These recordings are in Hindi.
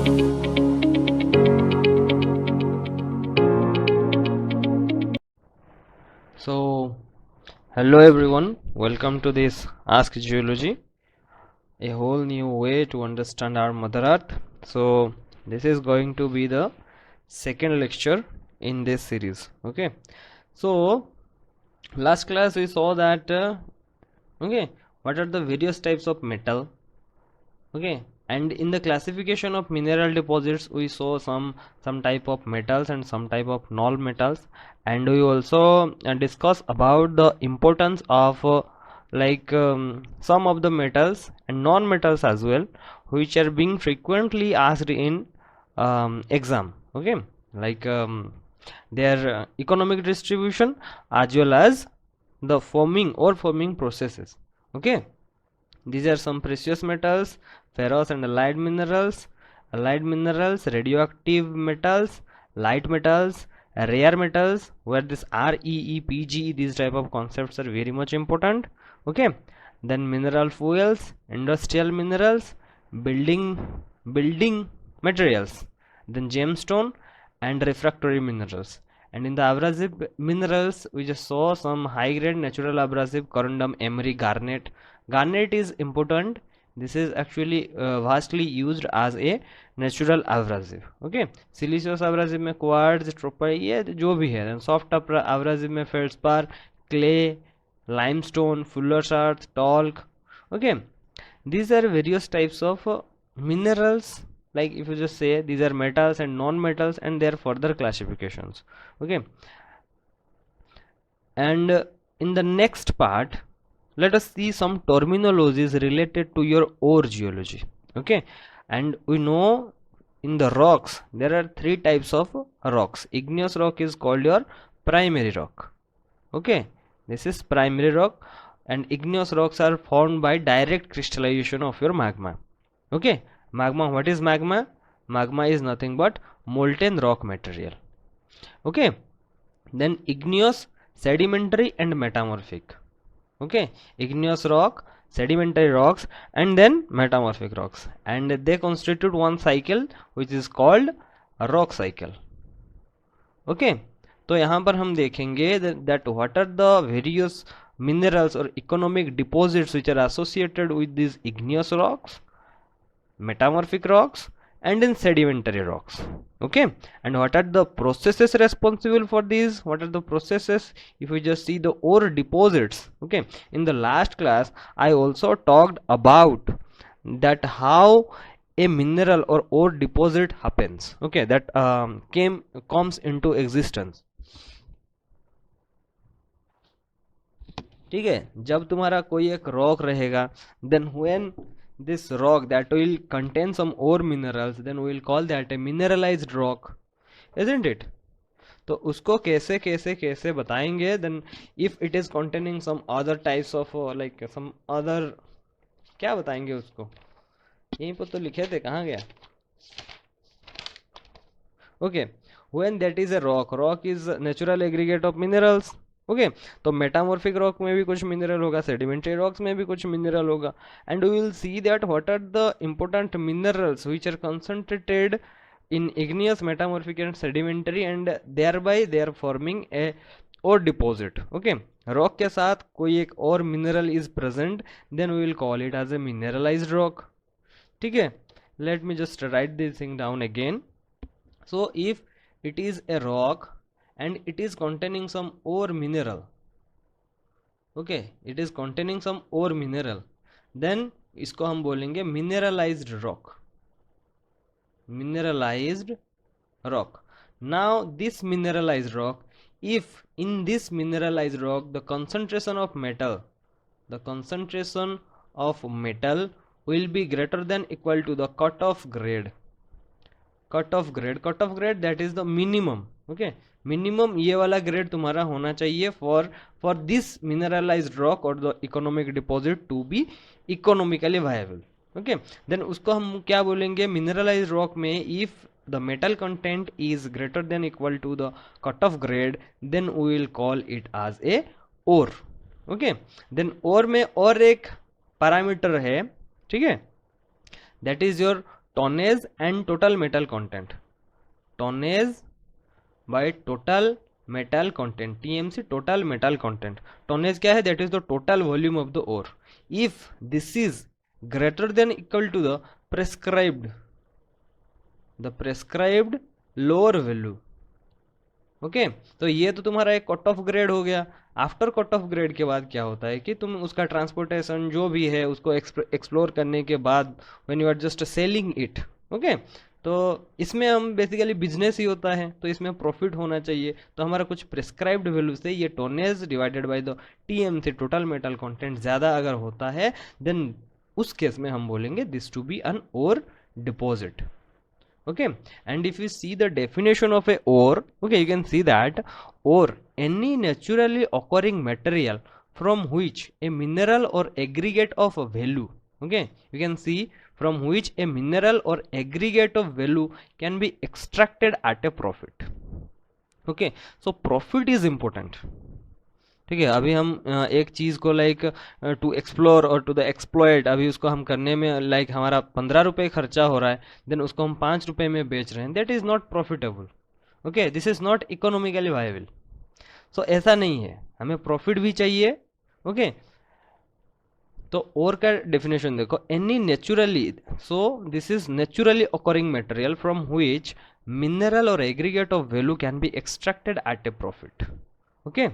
So, hello everyone, welcome to this Ask Geology, a whole new way to understand our Mother Earth. So, this is going to be the second lecture in this series. Okay, so last class we saw that what are the various types of metal. Okay, and in the classification of mineral deposits we saw some type of metals and some type of non-metals, and we also discuss about the importance of some of the metals and non-metals as well, which are being frequently asked in exam. Okay, like their economic distribution as well as the forming processes. Okay, these are some precious metals, ferrous and allied minerals, radioactive metals, light metals, rare metals, where this REEPG, these type of concepts are very much important. Okay, then mineral fuels, industrial minerals, building materials, then gemstone and refractory minerals. And in the abrasive minerals, we just saw some high grade natural abrasive, corundum, emery, garnet. Garnet is important. This is actually vastly used as a natural abrasive. Okay, siliceous abrasive में क्वार्ट्ज, ट्रोपाई, ये जो भी है. सॉफ्ट abrasive में feldspar, clay, limestone, Fuller's earth, talk. Okay, these are various types of minerals. Like if you just say these are metals and non-metals and their further classifications. Okay, and in the next part let us see some terminologies related to your ore geology. Okay, and we know in the rocks there are three types of rocks. Igneous rock is called your primary rock. Okay, this is primary rock, and igneous rocks are formed by direct crystallization of your magma. Okay, magma, what is magma? Magma is nothing but molten rock material. Okay, then igneous, sedimentary and metamorphic. Okay, igneous rock, sedimentary rocks and then metamorphic rocks, and they constitute one cycle which is called a rock cycle. Okay, तो यहाँ पर हम देखेंगे that what are the various minerals or economic deposits which are associated with these igneous rocks, metamorphic rocks and in sedimentary rocks. Okay, and what are the processes responsible for these? What are the processes? If we just see the ore deposits, okay, in the last class I also talked about that how a mineral or ore deposit happens. Okay, that comes into existence. ठीक है, जब तुम्हारा कोई एक रॉक रहेगा, then when this rock that will contain some ore minerals, then we will call that a mineralized rock, isn't it? तो उसको कैसे कैसे कैसे बताएंगे? then if it is containing some other types of like some other, क्या बताएंगे उसको? यहीं पर तो लिखे थे, कहाँ गया? okay, when that is a rock is natural aggregate of minerals. Okay, तो मेटामॉर्फिक रॉक में भी कुछ मिनरल होगा, सेडिमेंट्री रॉक्स में भी कुछ मिनरल होगा, and we will see that what are the important minerals which are concentrated in igneous, metamorphic and sedimentary, and thereby they are forming a ore deposit. Okay, rock के साथ कोई एक और mineral is present, then we will call it as a mineralized rock. ठीक है, let me just write this thing down again. So if it is a rock and it is containing some ore mineral, okay, it is containing some ore mineral, then इसको हम बोलेंगे mineralized rock. Mineralized rock. Now this mineralized rock, if in this mineralized rock the concentration of metal will be greater than equal to the cutoff grade, that is the minimum. Okay, minimum ये वाला ग्रेड तुम्हारा होना चाहिए for this mineralized rock or the economic deposit to be economically viable. Okay, then उसको हम क्या बोलेंगे? mineralized rock में if the metal content is greater than equal to the cutoff grade, then we will call it as a ore. Okay, then ore में और एक पैरामीटर है, ठीक है, that is your tonnage and total metal content. Tonnage by total metal content, TMC, total metal content. Tonnage क्या है? That is the total volume of the ore. If this is greater than equal to the prescribed lower value. Okay तो ये तो तुम्हारा एक कट ऑफ ग्रेड हो गया. आफ्टर कट ऑफ ग्रेड के बाद क्या होता है कि तुम उसका ट्रांसपोर्टेशन जो भी है उसको एक्सप्लोर करने के बाद when you are just selling it. Okay तो इसमें हम बेसिकली बिजनेस ही होता है, तो इसमें प्रॉफिट होना चाहिए. तो हमारा कुछ प्रिस्क्राइब्ड वैल्यू से ये tonnage divided by the TMC, total metal content, ज़्यादा अगर होता है देन उस केस में हम बोलेंगे this to be an ore deposit. Okay, and if you see the definition of a ore, okay, you can see that ore, any naturally occurring material from which a mineral or aggregate of value, okay, you can see from which a mineral or aggregate of value can be extracted at a profit. Okay, so profit is important. ठीक है, अभी हम एक चीज़ को लाइक टू एक्सप्लोर और टू द एक्सप्लॉयट, अभी उसको हम करने में लाइक हमारा 15 रुपये खर्चा हो रहा है, देन उसको हम 5 रुपये में बेच रहे हैं, that is not profitable. Okay, this is not economically viable. So ऐसा नहीं है, हमें प्रॉफिट भी चाहिए. ओके तो और का डेफिनेशन देखो, any naturally, so this is naturally occurring material from which mineral or aggregate of value can be extracted at a profit. Okay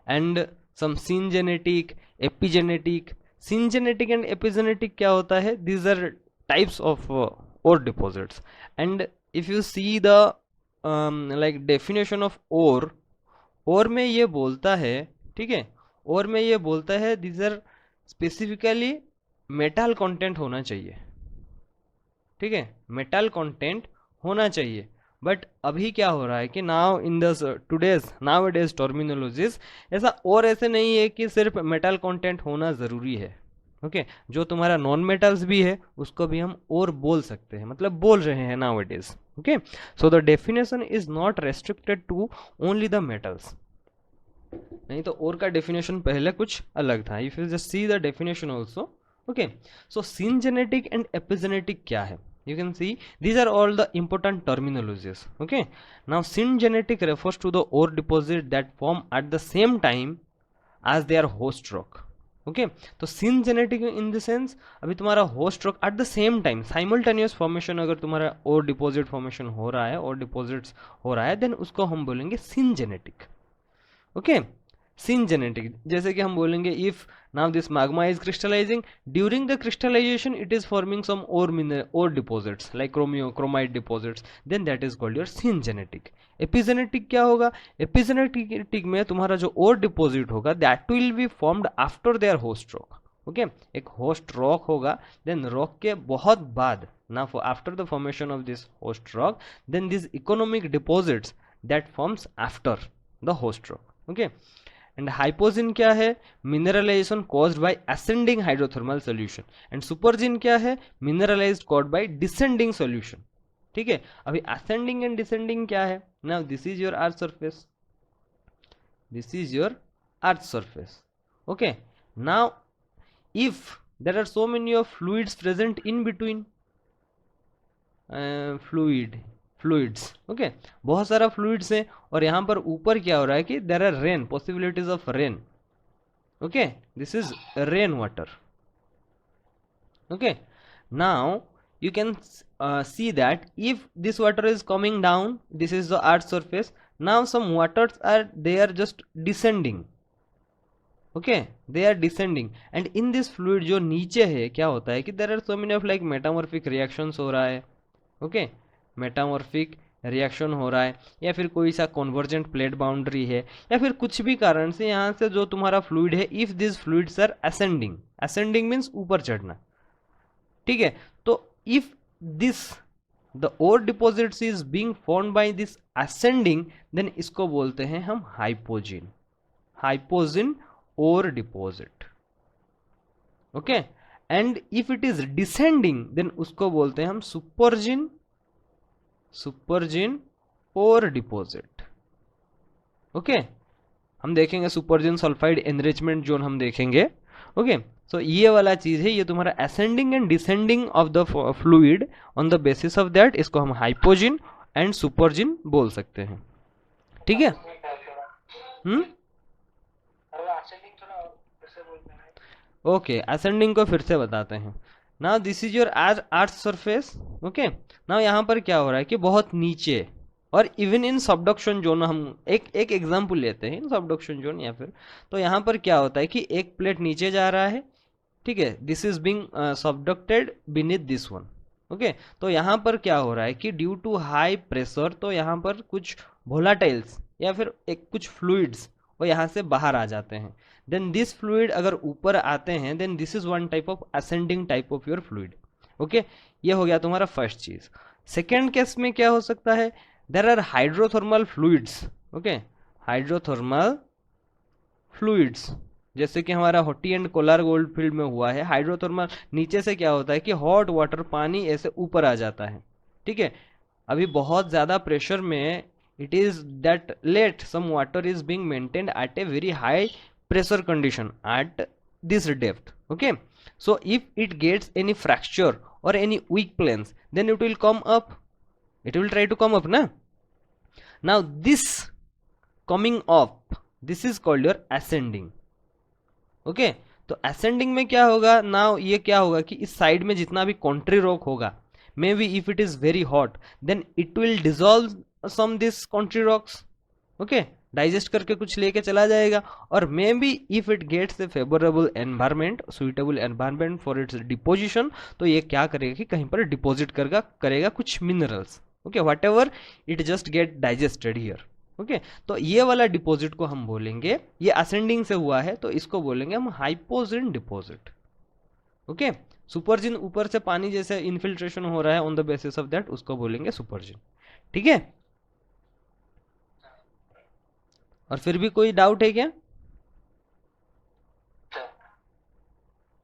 and some syngenetic, epigenetic. Syngenetic and epigenetic क्या होता है? These are types of ore deposits. And if you see the like definition of ore में ये बोलता है, ठीक है, ore में ये बोलता है these are specifically metal content होना चाहिए. ठीक है, metal content होना चाहिए. बट अभी क्या हो रहा है कि now in the now days terminologies ऐसा और ऐसे नहीं है कि सिर्फ मेटल कंटेंट होना ज़रूरी है. ओके जो तुम्हारा नॉन मेटल्स भी है उसको भी हम और बोल सकते हैं, मतलब बोल रहे हैं nowadays. Okay so the definition is not restricted to only the metals. नहीं तो और का डेफिनेशन पहले कुछ अलग था. If you just see the definition also. Okay so syngenetic and epigenetic क्या है? You can see these are all the important terminologies. Okay now syngenetic refers to the ore deposit that form at the same time as their host rock. Okay तो syngenetic in the sense अभी तुम्हारा host rock at the same time simultaneous formation, अगर तुम्हारा ore deposit formation हो रहा है, ore deposits हो रहा है, then उसको हम बोलेंगे syngenetic. Okay syngenetic जैसे कि हम बोलेंगे if now this magma is crystallizing, during the crystallization it is forming some ore deposits like chromite deposits, then that is called your syngenetic. epigenetic क्या होगा? epigenetic में तुम्हारा जो ore deposit होगा that will be formed after their host rock. okay एक host rock होगा, then rock के बहुत बाद, now after the formation of this host rock, then these economic deposits that forms after the host rock. okay and hypogene क्या है? Mineralization caused by ascending hydrothermal solution. And supergene क्या है? Mineralized caused by descending solution. ठीक है, अभी असेंडिंग एंड डिसेंडिंग क्या है? Now this is your earth surface, this is your earth surface. Okay now if there are so many of fluids present in between, fluids. Okay बहुत सारा फ्लूइड्स है और यहाँ पर ऊपर क्या हो रहा है कि there are rain, possibilities of rain. Okay this is rain water. Okay now you can see that if this water is coming down, this is the earth surface, now some waters are, they are just descending. okay they are descending and in this fluid जो नीचे है क्या होता है कि there are so many of like metamorphic reactions हो रहा है. okay मेटामॉर्फिक रिएक्शन हो रहा है, या फिर कोई सा कॉन्वर्जेंट प्लेट बाउंड्री है, या फिर कुछ भी कारण से यहाँ से जो तुम्हारा फ्लूइड है, if this fluids are ascending, ascending means ऊपर चढ़ना. ठीक है, तो if this the ore deposits is being formed by this ascending, then इसको बोलते हैं हम hypogene, hypogene ore deposit. Okay and if it is descending then उसको बोलते हैं हम सुपरजिन, सुपरजिन ओर डिपॉजिट. ओके हम देखेंगे सुपरजिन सल्फाइड एनरिचमेंट जोन हम देखेंगे. ओके सो ये वाला चीज है, ये तुम्हारा ascending and descending of the fluid on the basis of that, इसको हम हाइपोजिन एंड सुपरजिन बोल सकते हैं। ठीक है। ओके, असेंडिंग को फिर से बताते हैं। Now this is your earth surface. Okay, now यहाँ पर क्या हो रहा है कि बहुत नीचे और इवन इन सबडक्शन जोन, हम एक एग्जांपल लेते हैं इन सबडक्शन जोन या फिर, तो यहाँ पर क्या होता है कि एक प्लेट नीचे जा रहा है, ठीक है, this is being subducted beneath this one. Okay, तो यहाँ पर क्या हो रहा है कि ड्यू टू हाई प्रेशर, तो यहाँ पर कुछ वोलाटाइल्स या फिर एक कुछ फ्लूइड्स वो यहाँ से बाहर आ जाते हैं। देन दिस फ्लूइड अगर ऊपर आते हैं, then this is one type of ascending type of your fluid. Okay, ये हो गया तुम्हारा फर्स्ट चीज। सेकेंड केस में क्या हो सकता है, there are hydrothermal fluids. Okay, hydrothermal fluids, जैसे कि हमारा Hutti and Kolar gold field में हुआ है। हाइड्रोथर्मल, नीचे से क्या होता है कि हॉट वाटर, पानी ऐसे ऊपर आ जाता है, ठीक है। अभी बहुत ज्यादा प्रेशर में it is that let some water is being maintained at a very high pressure condition at this depth. Okay, so if it gets any fracture or any weak planes, then it will come up, it will try to come up na. Now this coming up, this is called your ascending. Okay, तो ascending में क्या होगा, now ये क्या होगा कि इस साइड में जितना भी कॉन्ट्री रॉक होगा, maybe if it is very hot, then it will dissolve some this country rocks. Okay, digest करके कुछ लेके चला जाएगा, और maybe if it gets a favourable environment, suitable environment for its deposition, तो ये क्या करेगा कि कहीं पर डिपॉजिट करेगा कुछ minerals. Okay, what ever it just get digested here. Okay, तो ये वाला डिपॉजिट को हम बोलेंगे, ये असेंडिंग से हुआ है तो इसको बोलेंगे हम हाइपोजिन डिपॉजिट। ओके, सुपरजिन ऊपर से पानी जैसे इन्फिल्ट्रेशन हो रहा है on the basis of that, उसको बोलेंगे सुपरजिन। ठीक है, और फिर भी कोई डाउट है क्या?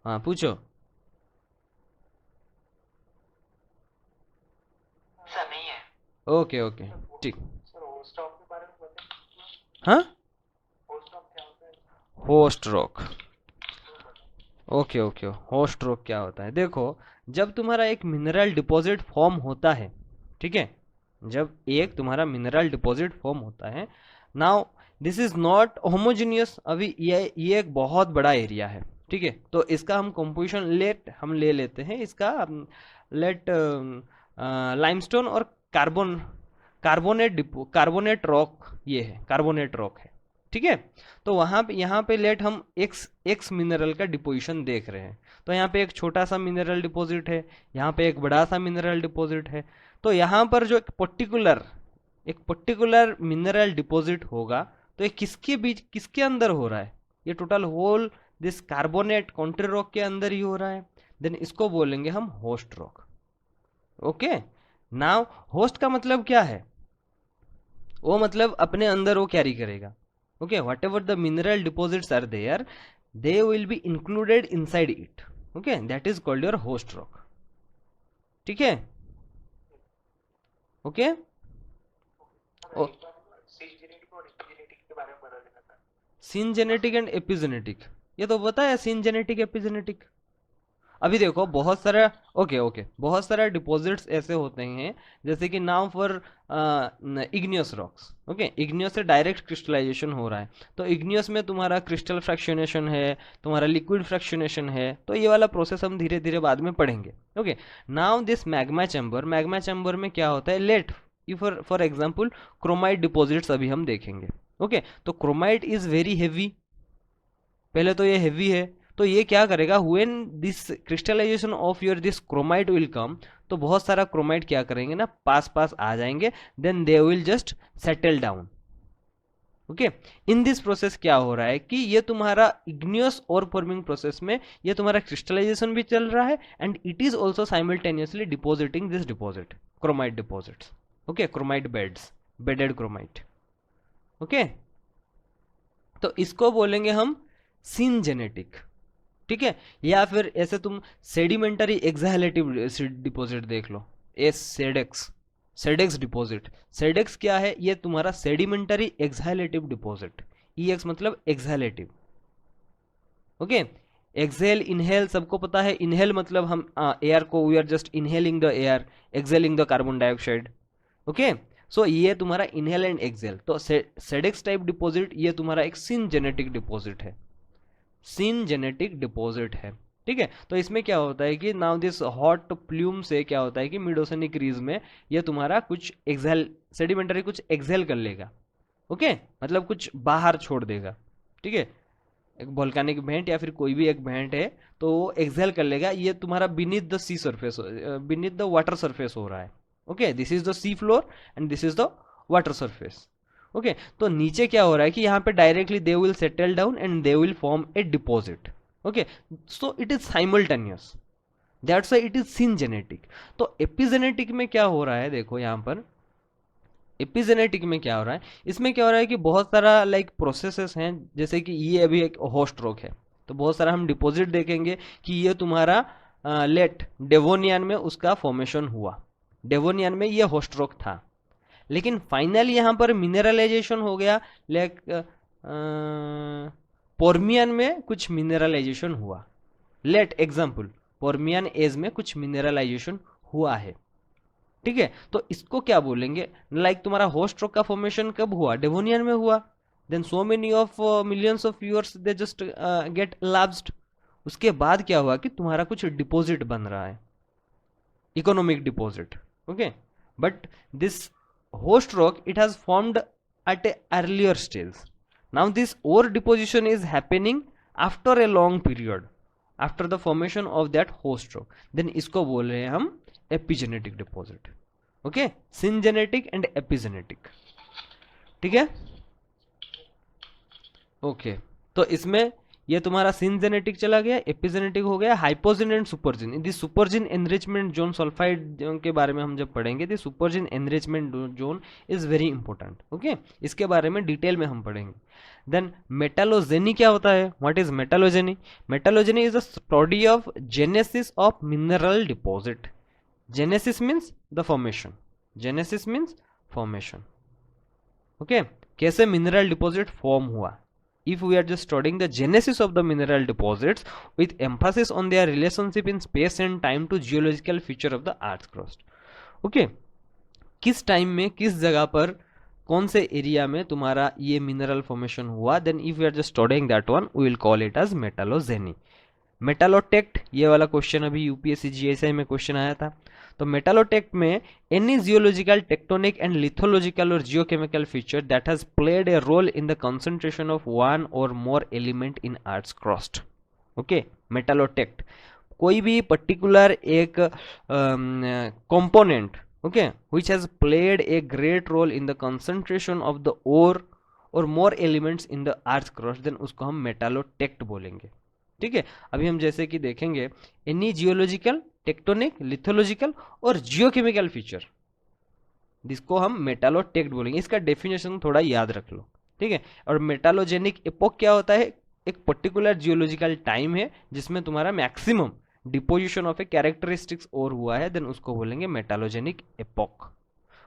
हाँ पूछो। सर नहीं है। ओके ओके ठीक। हाँ, host rock. Okay okay, host rock क्या होता है? देखो, जब तुम्हारा एक मिनरल डिपॉजिट फॉर्म होता है, ठीक है, जब एक तुम्हारा मिनरल डिपॉजिट फॉर्म होता है, now this is not homogeneous. अभी ये एक बहुत बड़ा एरिया है, ठीक है, तो इसका हम कंपोजिशन हम ले लेते हैं इसका, लेट लाइमस्टोन और कार्बोनेट रॉक, ये है कार्बोनेट रॉक है, ठीक है। तो वहां पे यहाँ पे लेट हम एक्स मिनरल का डिपोजिशन देख रहे हैं। तो यहाँ पे एक छोटा सा मिनरल डिपॉजिट है, यहाँ पे एक बड़ा सा मिनरल डिपॉजिट है। तो यहाँ पर जो एक पर्टिकुलर मिनरल डिपॉजिट होगा, तो ये किसके अंदर हो रहा है? ये total whole this carbonate country rock के अंदर ही हो रहा है। देन इसको बोलेंगे हम host rock. Okay, now host का मतलब क्या है? वो मतलब अपने अंदर वो कैरी करेगा। Okay, whatever the mineral deposits are there, they will be included inside it. Okay, that is called your host rock. ठीक है, ओके। सिनजेनेटिक एंड एपिजेनेटिक, ये तो पता है, सिनजेनेटिक एपिजेनेटिक। अभी देखो बहुत सारा, ओके बहुत सारा डिपॉजिट्स ऐसे होते हैं, जैसे कि now for igneous rocks. Okay, igneous से डायरेक्ट क्रिस्टलाइजेशन हो रहा है, तो इग्नियस में तुम्हारा क्रिस्टल फ्रैक्शनेशन है, तुम्हारा लिक्विड फ्रैक्शनेशन है, तो ये वाला प्रोसेस हम धीरे धीरे बाद में पढ़ेंगे। Okay, now this magma chamber में क्या होता है, let for example chromite deposits अभी हम देखेंगे। ओके, तो क्रोमाइट इज वेरी हेवी, पहले तो ये हेवी है, तो ये क्या करेगा, when this crystallization of your this chromite will come, तो बहुत सारा क्रोमाइट क्या करेंगे ना, पास आ जाएंगे, then they will just settle down. Okay, in this process क्या हो रहा है कि ये तुम्हारा इग्नियस और फॉर्मिंग प्रोसेस में ये तुम्हारा क्रिस्टलाइजेशन भी चल रहा है, and it is also simultaneously depositing this deposit, chromite deposits. Okay, chromite bedded chromite. Okay, तो इसको बोलेंगे हम सिनजेनेटिक, ठीक है। या फिर ऐसे तुम सेडिमेंटरी एक्साहलेटिव डिपॉजिट देख लो, सेडेक्स डिपॉजिट। सेडेक्स क्या है, ये तुम्हारा सेडिमेंटरी एक्साहलेटिव डिपॉजिट, ईएक्स मतलब एक्साहलेटिव। ओके, एक्सहेल इनहेल सबको पता है, इनहेल मतलब हम एयर को we are just inhaling the air, exhaling the carbon dioxide. Okay, so ये तुम्हारा इनहेल एंड एक्सहेल। तो सेडेक्स टाइप डिपॉजिट ये तुम्हारा एक सिन जेनेटिक डिपॉजिट है, सिन जेनेटिक डिपॉजिट है। ठीक है, तो इसमें क्या होता है कि नाउ दिस हॉट प्लूम से क्या होता है कि मिड ओशनिक रीज में ये तुम्हारा कुछ एक्सहेल सेडिमेंटरी कुछ एक्सहेल कर लेगा। ओके, मतलब कुछ बाहर छोड़ देगा। ठीक है, एक वोल्केनिक वेंट या फिर कोई भी एक वेंट है तो वो एक्सहेल कर लेगा, ये तुम्हारा beneath the sea surface, beneath the water surface हो रहा है। Okay, this is the sea floor and this is the water surface. Okay, तो नीचे क्या हो रहा है कि यहाँ पे directly they will settle down and they will form a deposit. Okay, so it is simultaneous, that's why it is syngenetic. तो एपिजेनेटिक में क्या हो रहा है, देखो यहाँ पर एपिजेनेटिक में क्या हो रहा है, इसमें क्या हो रहा है कि बहुत सारा लाइक प्रोसेसेस हैं, जैसे कि ये अभी एक होस्ट रॉक है तो बहुत सारा हम डिपॉजिट देखेंगे कि ये तुम्हारा लेट डेवोनियन में उसका फॉर्मेशन हुआ, डेवोनियन में ये होस्ट रॉक था, लेकिन फाइनली यहाँ पर मिनरलाइजेशन हो गया, लाइक पोर्मियन में कुछ मिनरलाइजेशन हुआ। लेट एग्जाम्पल पोर्मियन एज में कुछ मिनरलाइजेशन हुआ है। ठीक है, तो इसको क्या बोलेंगे, लाइक तुम्हारा होस्ट रॉक का फॉर्मेशन कब हुआ, डेवोनियन में हुआ, then so many of millions of years they just get lapsed. उसके बाद क्या हुआ कि तुम्हारा कुछ डिपॉजिट बन रहा है, economic deposit. Okay, but this host rock it has formed at a earlier stage. Now this ore deposition is happening after a long period, after the formation of that host rock, then इसको बोल रहे हैं हम epigenetic deposit. Okay, syngenetic and epigenetic. ठीक है, ओके, तो इसमें ये तुम्हारा सिंजेनेटिक चला गया, एपिजेनेटिक हो गया, hypogene and supergene. The supergene enrichment zone sulphide के बारे में हम जब पढ़ेंगे, the supergene enrichment zone is very important. Okay, इसके बारे में डिटेल में हम पढ़ेंगे। देन मेटालोजेनी क्या होता है, what is metallogeny? Metallogeny is the study of genesis of mineral deposit. Genesis means the formation, genesis means formation. Okay, कैसे मिनरल डिपॉजिट फॉर्म हुआ। If we are just studying the genesis of the mineral deposits with emphasis on their relationship in space and time to geological feature of the earth's crust. Okay, किस टाइम में किस जगह पर कौन से एरिया में तुम्हारा ये मिनरल फॉर्मेशन हुआ, then if we are just studying that one we will call it as metallogeny. Metallotect ये वाला क्वेश्चन अभी यूपीएससी जीएसआई में क्वेश्चन आया था। तो मेटालोटेक्ट में any geological, tectonic and lithological or geochemical feature that has played a role in the concentration of one or more element in earth's crust. Okay, metallotect कोई भी पर्टिकुलर एक component, okay, which has played a great role in the concentration of the ore or more elements in the earth's crust, then उसको हम मेटालोटेक्ट बोलेंगे। ठीक है, अभी हम जैसे कि देखेंगे any geological, tectonic, lithological or geochemical feature, जिसको हम मेटालोटेक्ट बोलेंगे। इसका डेफिनेशन थोड़ा याद रख लो। ठीक है, और मेटालोजेनिक एपोक क्या होता है, एक पर्टिकुलर जियोलॉजिकल टाइम है जिसमें तुम्हारा maximum deposition of A characteristics और हुआ है, देन उसको बोलेंगे मेटालोजेनिक एपोक।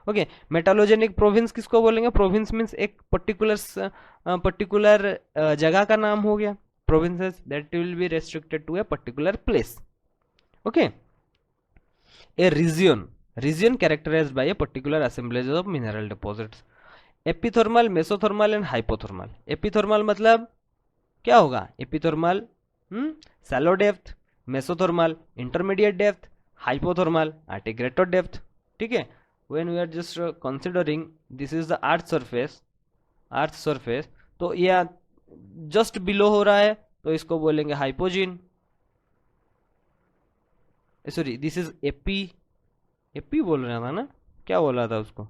ओके, मेटालोजेनिक प्रोविंस किसको बोलेंगे? प्रोविंस मीन्स एक पर्टिकुलर जगह का नाम हो गया, provinces that will be restricted to a particular place. Okay, a region characterized by a particular assemblage of mineral deposits. Epithermal, mesothermal and hypothermal. Epithermal मतलब क्या होगा? Epithermal shallow depth, mesothermal intermediate depth, hypothermal at a greater depth. ठीक है, when we are just considering this is the earth surface, तो ये जस्ट बिलो हो रहा है तो इसको बोलेंगे hypogene, sorry this is epi बोल रहा था ना, क्या बोल रहा था उसको,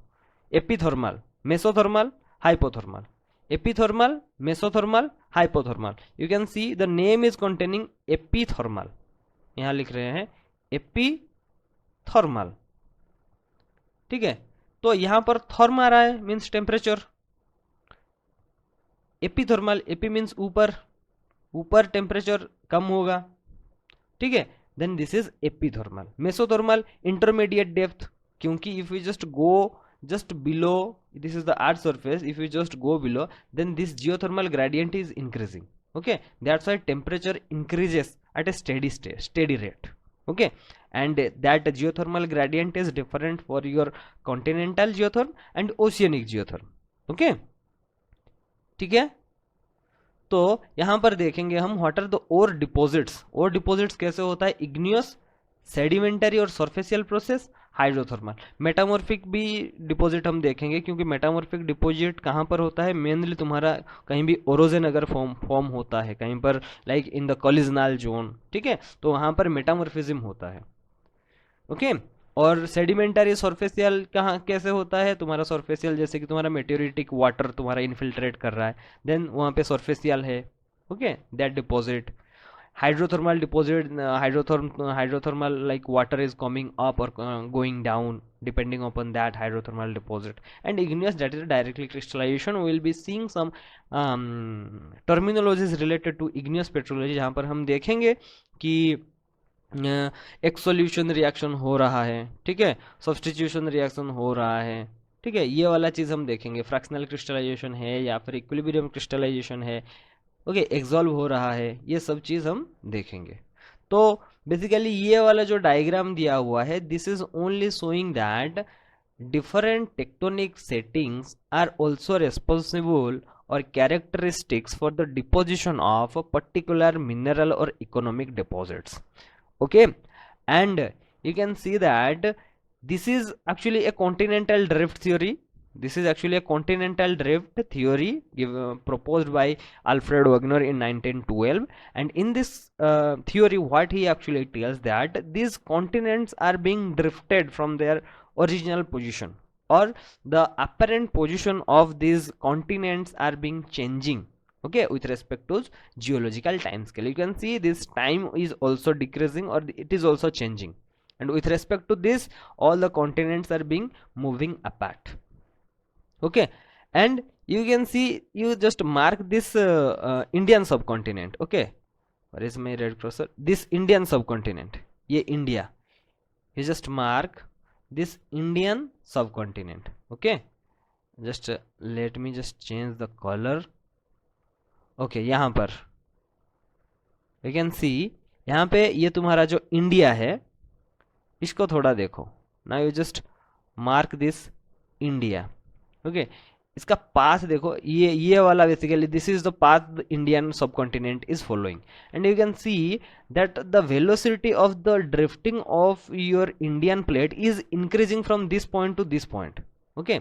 epithermal, mesothermal, hypothermal, epithermal, mesothermal, hypothermal. You can see the name is containing epithermal, यहां लिख रहे हैं एपिथर्मल। ठीक है, तो यहां पर थर्म आ रहा है means temperature, epithermal, epi means ऊपर, ऊपर टेम्परेचर कम होगा। ठीक है, then this is epithermal. Mesothermal intermediate depth, क्योंकि if you just go just below, this is the earth surface, if you just go below then this geothermal gradient is increasing. Okay, that's why temperature increases at a steady rate. Okay, and that geothermal gradient is different for your continental geotherm and oceanic geotherm. Okay, ठीक है. तो यहां पर देखेंगे हम what are the ore deposits. Ore deposits कैसे होता है? इग्नियस, सेडिमेंटरी और सरफेसियल प्रोसेस, हाइड्रोथर्मल. मेटामॉर्फिक भी डिपॉजिट हम देखेंगे, क्योंकि मेटामॉर्फिक डिपॉजिट कहाँ पर होता है? मेनली तुम्हारा कहीं भी ओरोजन अगर फॉर्म होता है कहीं पर, लाइक इन द कॉलिजनल जोन, ठीक है, तो वहां पर मेटामॉर्फिज्म होता है. ओके, और सेडिमेंटरी सरफेसियल कहाँ कैसे होता है? तुम्हारा सरफेसियल जैसे कि तुम्हारा मेटेरिटिक वाटर तुम्हारा इन्फिल्ट्रेट कर रहा है, देन वहाँ पे सरफेसियल है. Okay, that deposit. Hydrothermal deposit, hydrothermal like water is coming up और going down depending upon that hydrothermal deposit. And igneous, that is directly crystallization. We will be seeing some terminologies related to igneous petrology, जहाँ पर हम देखेंगे कि एक सॉल्यूशन रिएक्शन हो रहा है, ठीक है, सब्स्टिट्यूशन रिएक्शन हो रहा है, ठीक है, ये वाला चीज़ हम देखेंगे. फ्रैक्शनल क्रिस्टलाइजेशन है या फिर इक्विलिब्रियम क्रिस्टलाइजेशन है, ओके, एक्सॉल्व हो रहा है, ये सब चीज़ हम देखेंगे. तो बेसिकली ये वाला जो डायग्राम दिया हुआ है, this is only showing that different tectonic settings are also responsible or characteristics for the deposition of a particular mineral or economic deposits. Okay, and you can see that this is actually a continental drift theory. This is actually a continental drift theory proposed by Alfred Wegener in 1912. And in this theory, what he actually tells that these continents are being drifted from their original position, or the apparent position of these continents are being changing, okay, with respect to geological time scale. You can see this time is also decreasing or it is also changing, and with respect to this all the continents are being moving apart. Okay, and you can see, you just mark this Indian subcontinent. Okay, where is my red cursor? This Indian subcontinent, ye India, you just mark this Indian subcontinent. Okay, just let me just change the color. Okay, यहाँ पर you can see, यहाँ पे ये तुम्हारा जो इंडिया है इसको थोड़ा देखो. now you just mark this India. Okay, इसका पाथ देखो, ये वाला basically this is the path the Indian subcontinent is following. And you can see that the velocity of the drifting of your Indian plate is increasing from this point two this point. Okay,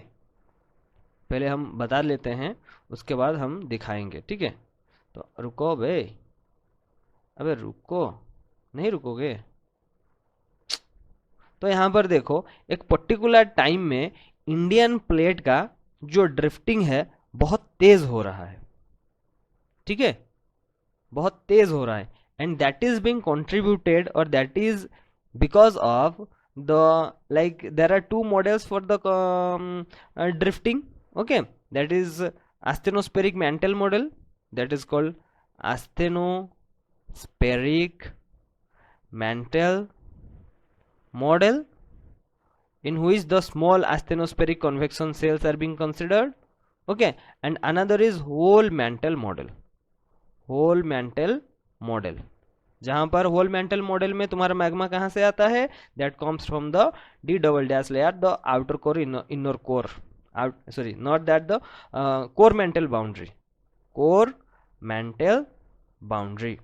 पहले हम बता लेते हैं, उसके बाद हम दिखाएंगे, ठीक है. तो रुको भाई, अबे रुको, नहीं रुकोगे. तो यहाँ पर देखो, एक पर्टिकुलर टाइम में इंडियन प्लेट का जो ड्रिफ्टिंग है बहुत तेज हो रहा है, ठीक है, बहुत तेज हो रहा है. And that is being contributed, और that is because of the, like there are two models for the drifting. Okay, that is asthenospheric mantle model, that is called asthenospheric mantle model, in which the small asthenospheric convection cells are being considered. Okay, and another is whole mantle model. whole mantle model, जहां पर whole mantle model में तुम्हारा मैग्मा कहां से आता है? that comes from the d double dash layer, the outer core, inner core, sorry, not that, the core mantle boundary, core mantle boundary,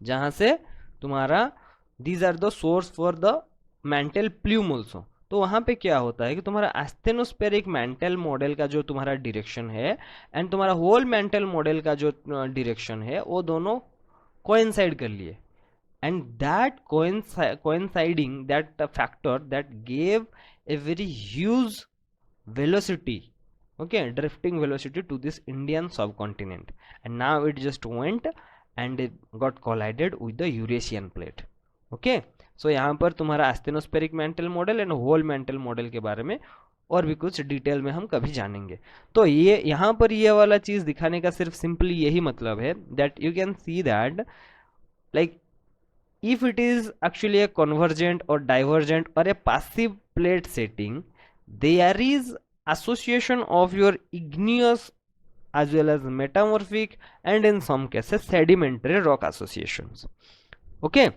जहां से तुम्हारा these are the source for the mantle plume also. तो वहां पे क्या होता है कि तुम्हारा एस्थेनोस्फेरिक मैंटल मॉडल का जो तुम्हारा डायरेक्शन है एंड तुम्हारा होल मैंटल मॉडल का जो डायरेक्शन है, वो दोनों कोइंसाइड कर लिए. And that coinciding, that factor that gave a very huge velocity, okay, drifting velocity to this Indian subcontinent. And now it just went and it got collided with the Eurasian plate. okay, so यहाँ पर तुम्हारा asthenospheric mantle model and whole mantle model के बारे में और भी कुछ डिटेल में हम कभी जानेंगे. तो ये यहाँ पर ये वाला चीज दिखाने का सिर्फ सिंपली यही मतलब है that you can see that like if it is actually a convergent और डाइवर्जेंट और a passive plate setting, there is association of your igneous as well as metamorphic and in some cases sedimentary rock associations. Okay,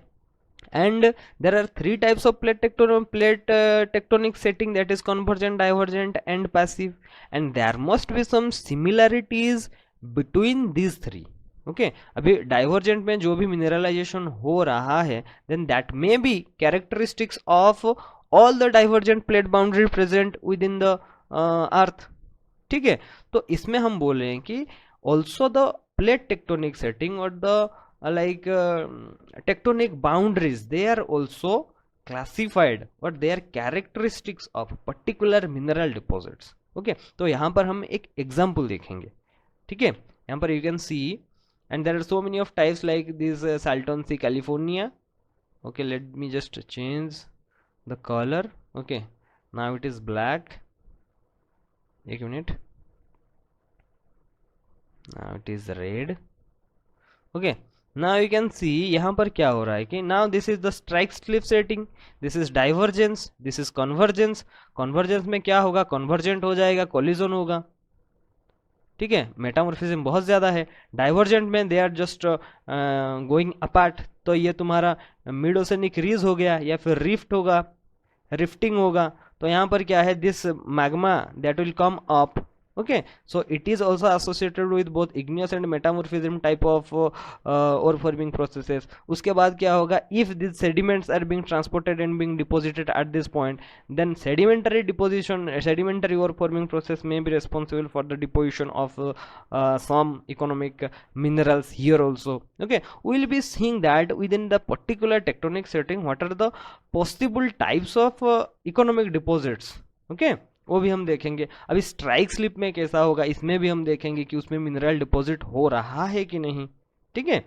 and there are three types of tectonic setting, that is convergent, divergent and passive, and there must be some similarities between these three. ओके अभी डाइवर्जेंट में जो भी मिनरलाइजेशन हो रहा है then that may be characteristics of all the divergent plate boundary present within the earth. ठीक है, तो इसमें हम बोल रहे हैं कि also the plate tectonic setting और the tectonic boundaries, they are also classified or they are characteristics of particular mineral deposits. okay, तो यहाँ पर हम एक example देखेंगे. ठीक है, यहाँ पर you can see and there are so many of types like this Salton Sea California. okay, let me just change the color. okay, now it is black. एक minute, now it is red. okay, now you can see यहाँ पर क्या हो रहा है कि now this is the strike slip setting, this is divergence, this is convergence. convergence में क्या होगा, convergent हो जाएगा, collision होगा. ठीक है, मेटामॉर्फिज्म बहुत ज़्यादा है. डाइवर्जेंट में they are just going apart, तो ये तुम्हारा मिड ओसेनिक रीज हो गया या फिर रिफ्ट होगा, रिफ्टिंग होगा. तो यहाँ पर क्या है, this magma that will come up. okay, so it is also associated with both igneous and metamorphism type of ore forming processes. उसके बाद क्या होगा, if these sediments are being transported and being deposited at this point, then sedimentary deposition, sedimentary ore forming process may be responsible for the deposition of some economic minerals here also. okay, we will be seeing that within the particular tectonic setting what are the possible types of economic deposits. okay, वो भी हम देखेंगे. अभी स्ट्राइक स्लिप में कैसा होगा, इसमें भी हम देखेंगे कि उसमें मिनरल डिपॉजिट हो रहा है कि नहीं. ठीक है,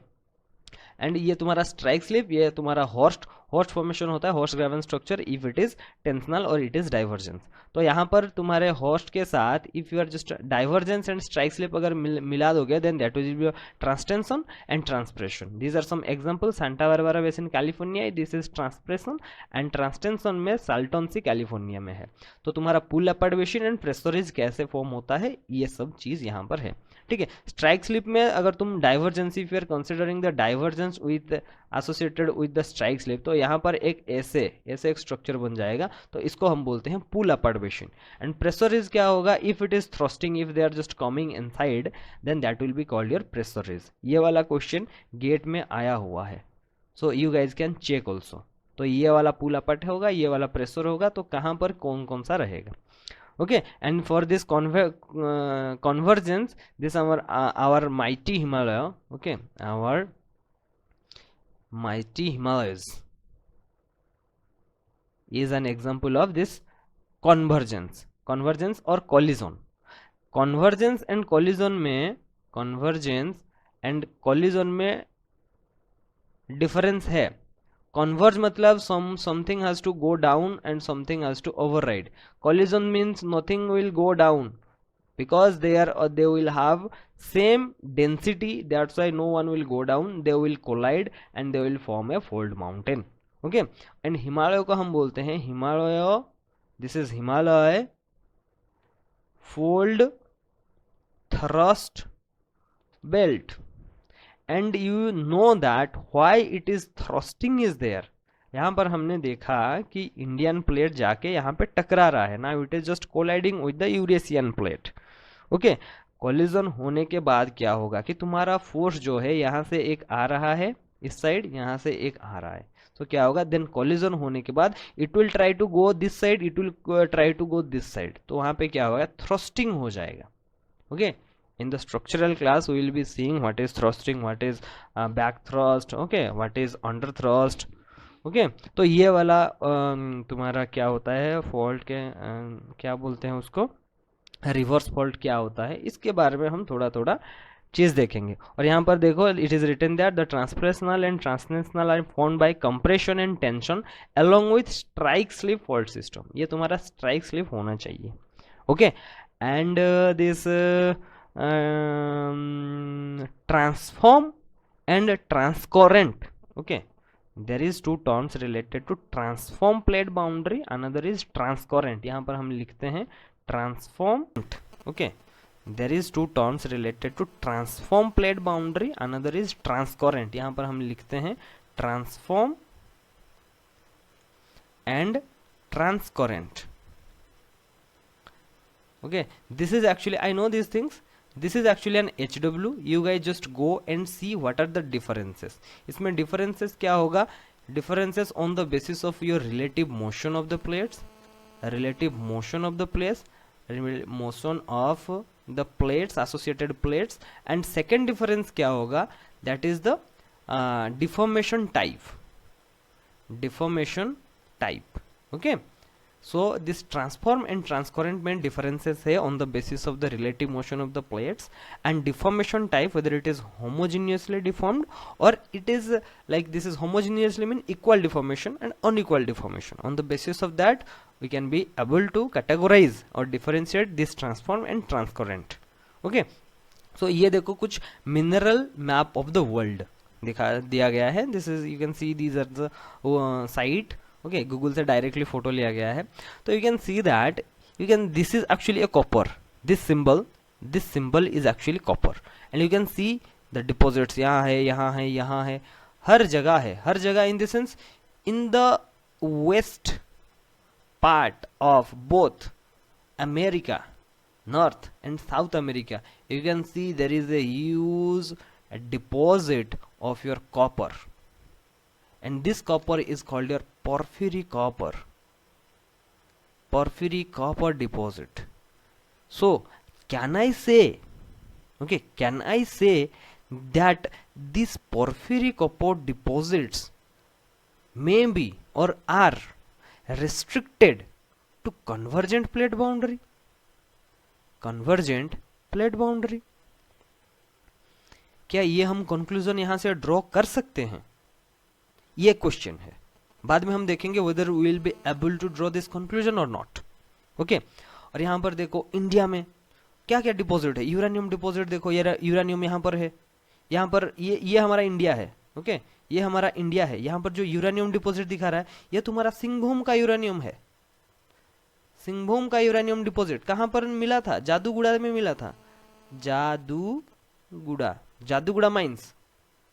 एंड ये तुम्हारा स्ट्राइक स्लिप, ये तुम्हारा हॉर्स्ट फॉर्मेशन होता है, horst graben structure, if it is tensional or it is divergence. तो यहाँ पर तुम्हारे हॉर्स्ट के साथ if you are just divergence and strike slip अगर मिला दोगे then that will be transtension and transpression. These are some example. Santa barbara basin California, this is transpression and transtension में साल्टन सी कैलिफोर्निया में है. तो तुम्हारा pull apart basin and pressurise कैसे फॉर्म होता है, ये सब चीज यहाँ पर है. ठीक है, स्ट्राइक स्लिप में अगर तुम divergence, if you are considering the divergence with associated with the strike slip, तो यहाँ पर एक ऐसे एक स्ट्रक्चर बन जाएगा. तो इसको हम बोलते हैं pull apart basin. And pressure is क्या होगा, if it is thrusting, if they are just coming inside then that will be called your pressure is. ये वाला क्वेश्चन गेट में आया हुआ है, so you guys can check also. तो ये वाला पुल अपार्ट होगा, ये वाला प्रेशर होगा, तो कहाँ पर कौन कौन सा रहेगा. okay, and for this convergence, this our mighty Himalaya, okay, our mighty Himalayas is an example of this convergence or collision. convergence and collision में difference है. converge मतलब something has to go down and something has to override. collision means nothing will go down because they will have same density, that's why no one will go down, they will collide and they will form a fold mountain. okay, and Himalaya को हम बोलते हैं Himalaya, this is Himalaya fold thrust belt. and you know that why it is thrusting is there. यहाँ पर हमने देखा कि इंडियन प्लेट जाके यहाँ पे टकरा रहा है ना, it is just colliding with the Eurasian plate. Okay, collision होने के बाद क्या होगा कि तुम्हारा फोर्स जो है यहाँ से एक आ रहा है इस साइड, यहाँ से एक आ रहा है, तो क्या होगा, देन कोलिजन होने के बाद it will try to go this side, it will try to go this side, तो वहाँ पे क्या होगा, थ्रस्टिंग हो जाएगा. Okay, in the structural class we will be seeing what is thrusting, what is back thrust, okay, what is under thrust. okay, तो ये वाला तुम्हारा क्या होता है, फॉल्ट के क्या बोलते हैं उसको, रिवर्स फॉल्ट क्या होता है, इसके बारे में हम थोड़ा थोड़ा चीज देखेंगे. और यहाँ पर देखो, it is written that the transpressional and translational are formed by compression and tension along with strike slip fault system. ये तुम्हारा स्ट्राइक स्लिप होना चाहिए. Okay, and this transform and transcurrent. okay, there is two terms related to transform plate boundary, another is transcurrent. यहाँ पर हम लिखते हैं transform. okay, there is two terms related to transform plate boundary, another is transcurrent. यहाँ पर हम लिखते हैं transform and transcurrent. Okay, this is actually, I know these things, this is actually an HW. You guys just go and see what are the differences. इसमें differences क्या होगा? Differences on the basis of your relative motion of the plates, relative motion of the plates, motion of the plates, associated plates, and second difference क्या होगा? That is the deformation type. Deformation type. Okay. So this transform and transcorrent में differences है on the basis of the relative motion of the plates, and deformation type, whether it is homogeneously deformed or it is like this is homogeneously mean equal deformation and unequal deformation. On the basis of that we can be able to categorize or differentiate this transform and transcorrent. Okay, so ये देखो कुछ mineral map of the world दिया गया है. This is, you can see these are the site. Okay, Google से डायरेक्टली फोटो लिया गया है. तो you can see that this is actually a copper. This symbol is actually copper, and you can see the deposits यहाँ है, यहाँ है, यहाँ है, हर जगह है. हर जगह in the sense in the west part of both America, North and South America, you can see there is a huge deposit of your copper, and this copper is called your porphyry copper deposit. So can I say that these porphyry copper deposits may be or are restricted to convergent plate boundary? क्या ये हम कंक्लूजन यहां से ड्रॉ कर सकते हैं? ये क्वेश्चन है. बाद में हम देखेंगे whether we will be able to draw this conclusion or not. Okay, और यहाँ पर देखो इंडिया में क्या क्या डिपॉजिट है. यूरेनियम डिपॉजिट देखो, ये यूरेनियम यहाँ पर है. यहाँ पर ये हमारा इंडिया है. ओके, ये हमारा इंडिया है. यहाँ पर जो यूरेनियम डिपॉजिट दिखा रहा है ये तुम्हारा सिंहभूम का यूरेनियम है. सिंहभूम का यूरेनियम डिपॉजिट कहाँ पर मिला था? जादूगुड़ा में मिला था. Jaduguda mines.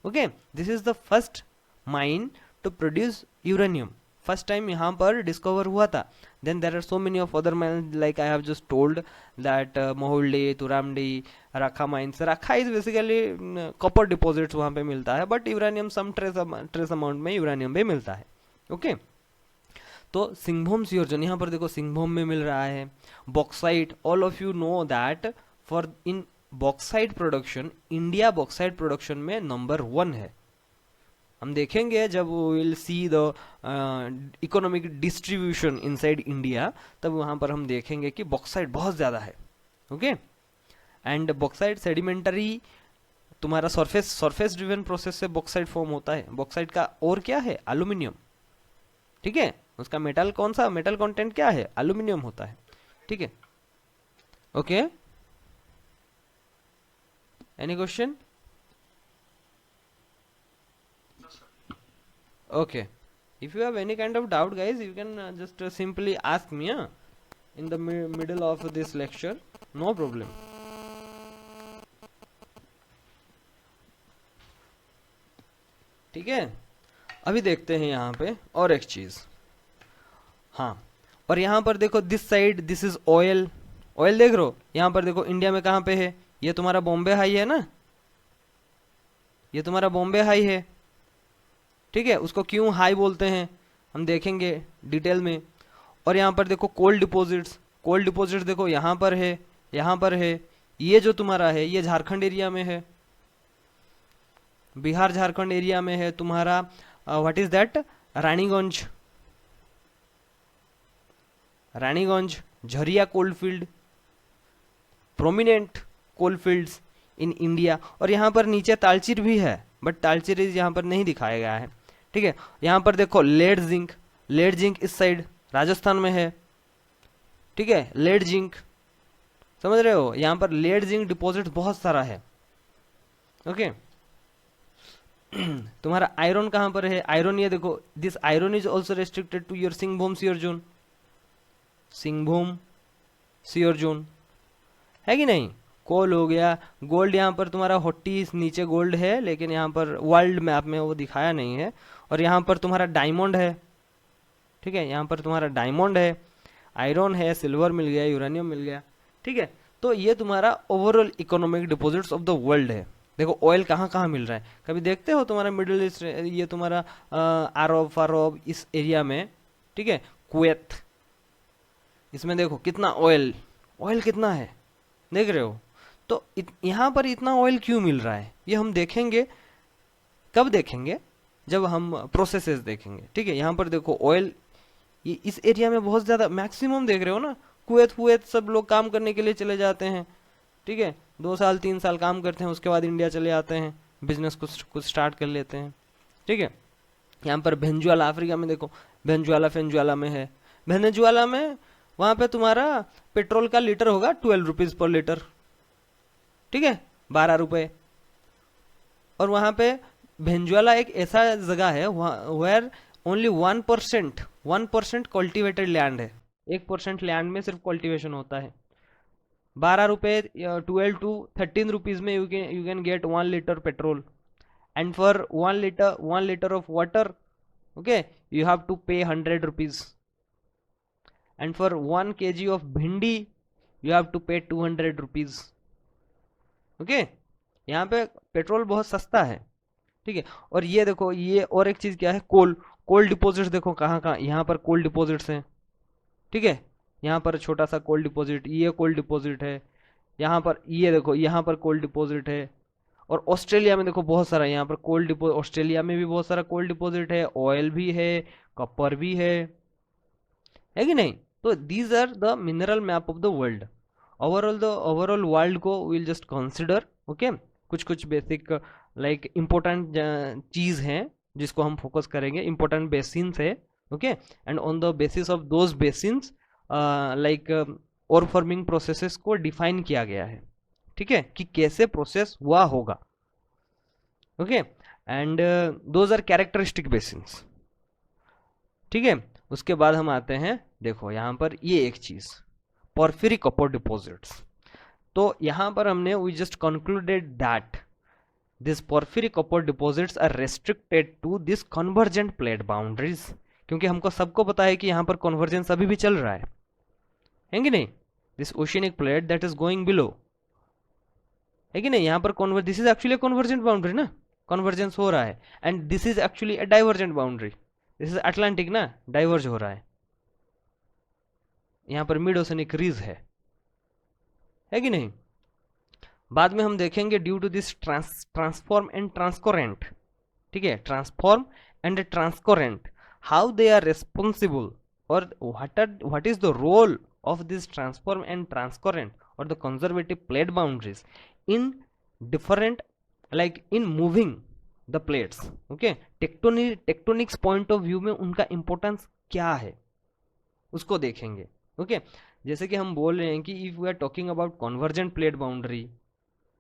Okay, this is the first mine to produce uranium. First time यहाँ पर डिस्कवर हुआ था. Then there are so many of other mines, like I have just told that Mohuldih, Turamdih, Rakha mines. राखा इज बेसिकली कॉपर डिपॉजिट्स वहाँ पे मिलता है, but uranium some trace amount में यूरेनियम भी मिलता है. ओके, तो सिंहभूम सियोर्जन यहाँ पर देखो सिंहभूम में मिल रहा है. Bauxite, all of you know that for in bauxite production, India bauxite production में नंबर 1 है. हम देखेंगे जब will see the economic distribution inside India, तब वहां पर हम देखेंगे कि बॉक्साइट बहुत ज्यादा है. ओके, एंड बॉक्साइट सेडिमेंटरी, तुम्हारा सरफेस ड्रिवन प्रोसेस से बॉक्साइट फॉर्म होता है. बॉक्साइट का और क्या है? एल्यूमिनियम. ठीक है, उसका मेटल कौन सा, मेटल कंटेंट क्या है? एल्यूमिनियम होता है. ठीक है, okay, any question? Okay, if you have any kind of doubt guys, you can just simply ask me in the middle of this lecture, no problem. ठीक है, अभी देखते हैं यहाँ पे और एक चीज. हाँ, और यहाँ पर देखो this side, this is oil. Oil देख रहे हो, यहाँ पर देखो इंडिया में कहाँ पे है? ये तुम्हारा बॉम्बे हाई है ना, ये तुम्हारा बॉम्बे हाई है. ठीक है, उसको क्यों हाई बोलते हैं हम देखेंगे डिटेल में. और यहाँ पर देखो कोल डिपॉजिट्स देखो यहाँ पर है, यहाँ पर है. ये जो तुम्हारा है ये झारखंड एरिया में है, बिहार झारखंड एरिया में है तुम्हारा. What is that? Raniganj, Jharia coalfield, prominent coalfields in India. और यहाँ पर नीचे तालचेर भी है, बट तालचेर यहाँ पर नहीं दिखाया गया है. ठीक है, यहाँ पर देखो लेड जिंक इस साइड राजस्थान में है. ठीक है, लेड जिंक, समझ रहे हो, यहाँ पर लेड जिंक डिपॉजिट बहुत सारा है. ओके, तुम्हारा आयरन कहाँ पर है? आयरन ये देखो, this iron is also restricted to your Singhbhum shear zone. है कि नहीं? कोल हो गया, गोल्ड यहाँ पर तुम्हारा 40 नीचे गोल्ड है, लेकिन यहाँ पर वर्ल्ड मैप में वो दिखाया नहीं है। और यहाँ पर तुम्हारा डायमंड है, ठीक है, यहाँ पर तुम्हारा डायमंड है, आयरन है, सिल्वर मिल गया, यूरेनियम मिल गया, ठीक है। तो ये तुम्हारा overall economic deposits of the world है। देखो ऑयल कहाँ कहाँ मिल रहा है, कभी देखते हो तुम्हारा मिडिल ईस्ट, ये तुम्हारा अरब फारब इस एरिया में, ठीक है, कुवैत, इसमें देखो कितना ऑयल, ऑयल कितना है, देख रहे हो। तो यहाँ पर इतना ऑयल क्यों मिल रहा है, ये हम देखेंगे, कब देखेंगे, जब हम प्रोसेसेस देखेंगे, ठीक है। यहाँ पर देखो ऑयल, ये इस एरिया में बहुत ज्यादा मैक्सिमम देख रहे हो ना, कुवैत कुवैत सब लोग काम करने के लिए चले जाते हैं, ठीक है, 2 साल 3 साल काम करते हैं, उसके बाद इंडिया चले आते हैं, बिजनेस कुछ स्टार्ट कर लेते हैं, ठीक है। यहाँ पर वेनेजुएला, अफ्रीका में देखो वेनेजुएला में है, वेनेजुएला में वहां पे तुम्हारा पेट्रोल का लीटर होगा 12 रुपीज पर लीटर, ठीक है, 12 रुपए। और वहां पे वेनेजुएला एक ऐसा जगह है वेयर ओनली 1% कल्टिवेटेड लैंड है, 1% लैंड में सिर्फ कल्टीवेशन होता है। 12 रुपए, 12 to 13 रुपीज में you can get 1 litre petrol, and for 1 litre of water, okay, you have to pay 100 rupees, and for 1 kg of bhindi you have to pay 200 rupees, okay. यहाँ पे पेट्रोल बहुत सस्ता है, ठीक है। और ये देखो, ये और एक चीज क्या है, कोल डिपॉजिट्स देखो कहाँ कहाँ, यहाँ पर कोल डिपॉजिट्स हैं, ठीक है, यहाँ पर छोटा सा कोल डिपॉजिट, ये कोल डिपॉजिट है, यहाँ पर ये देखो, यहाँ पर कोल डिपॉजिट है। और ऑस्ट्रेलिया में देखो बहुत सारा, यहाँ पर कोल डिपॉजिट, ऑस्ट्रेलिया में भी बहुत सारा कोल डिपॉजिट है, ऑयल भी है, कॉपर भी है कि नहीं। तो these are the mineral map of the world. Overall world को विल जस्ट कंसिडर, ओके। कुछ कुछ बेसिक लाइक इम्पोर्टेंट चीज हैं जिसको हम फोकस करेंगे, इम्पोर्टेंट बेसिन्स है, okay. And on the basis of those basins like और फॉर्मिंग प्रोसेसेस को डिफाइन किया गया है, ठीक है, कि कैसे प्रोसेस हुआ होगा, okay. And those are characteristic basins, ठीक है। उसके बाद हम आते हैं, देखो यहाँ पर ये एक चीज, पोर्फिरिक कॉपर डिपॉजिट्स। तो यहाँ पर हमने we just concluded that this porphyritic copper deposits are restricted to this convergent plate boundaries, क्योंकि हमको सबको पता है कि यहाँ पर कन्वर्जेंस अभी भी चल रहा है कि नहीं, this oceanic plate that is going below, है कि नहीं। यहाँ पर this is actually convergent boundary ना, कन्वर्जेंस हो रहा है, and this is actually a divergent boundary, this is Atlantic ना, डाइवर्ज हो रहा है, यहाँ पर मिड ओशनिक रीज है कि नहीं। बाद में हम देखेंगे due to this transform and transcurrent, ठीक है, transform and transcurrent, how they are responsible, और what is the role of this transform and transcurrent or the conservative plate boundaries in different, like in moving the plates, okay। Tectonics point of view में उनका इंपॉर्टेंस क्या है उसको देखेंगे, ओके। जैसे कि हम बोल रहे हैं कि if we are talking about convergent plate boundary,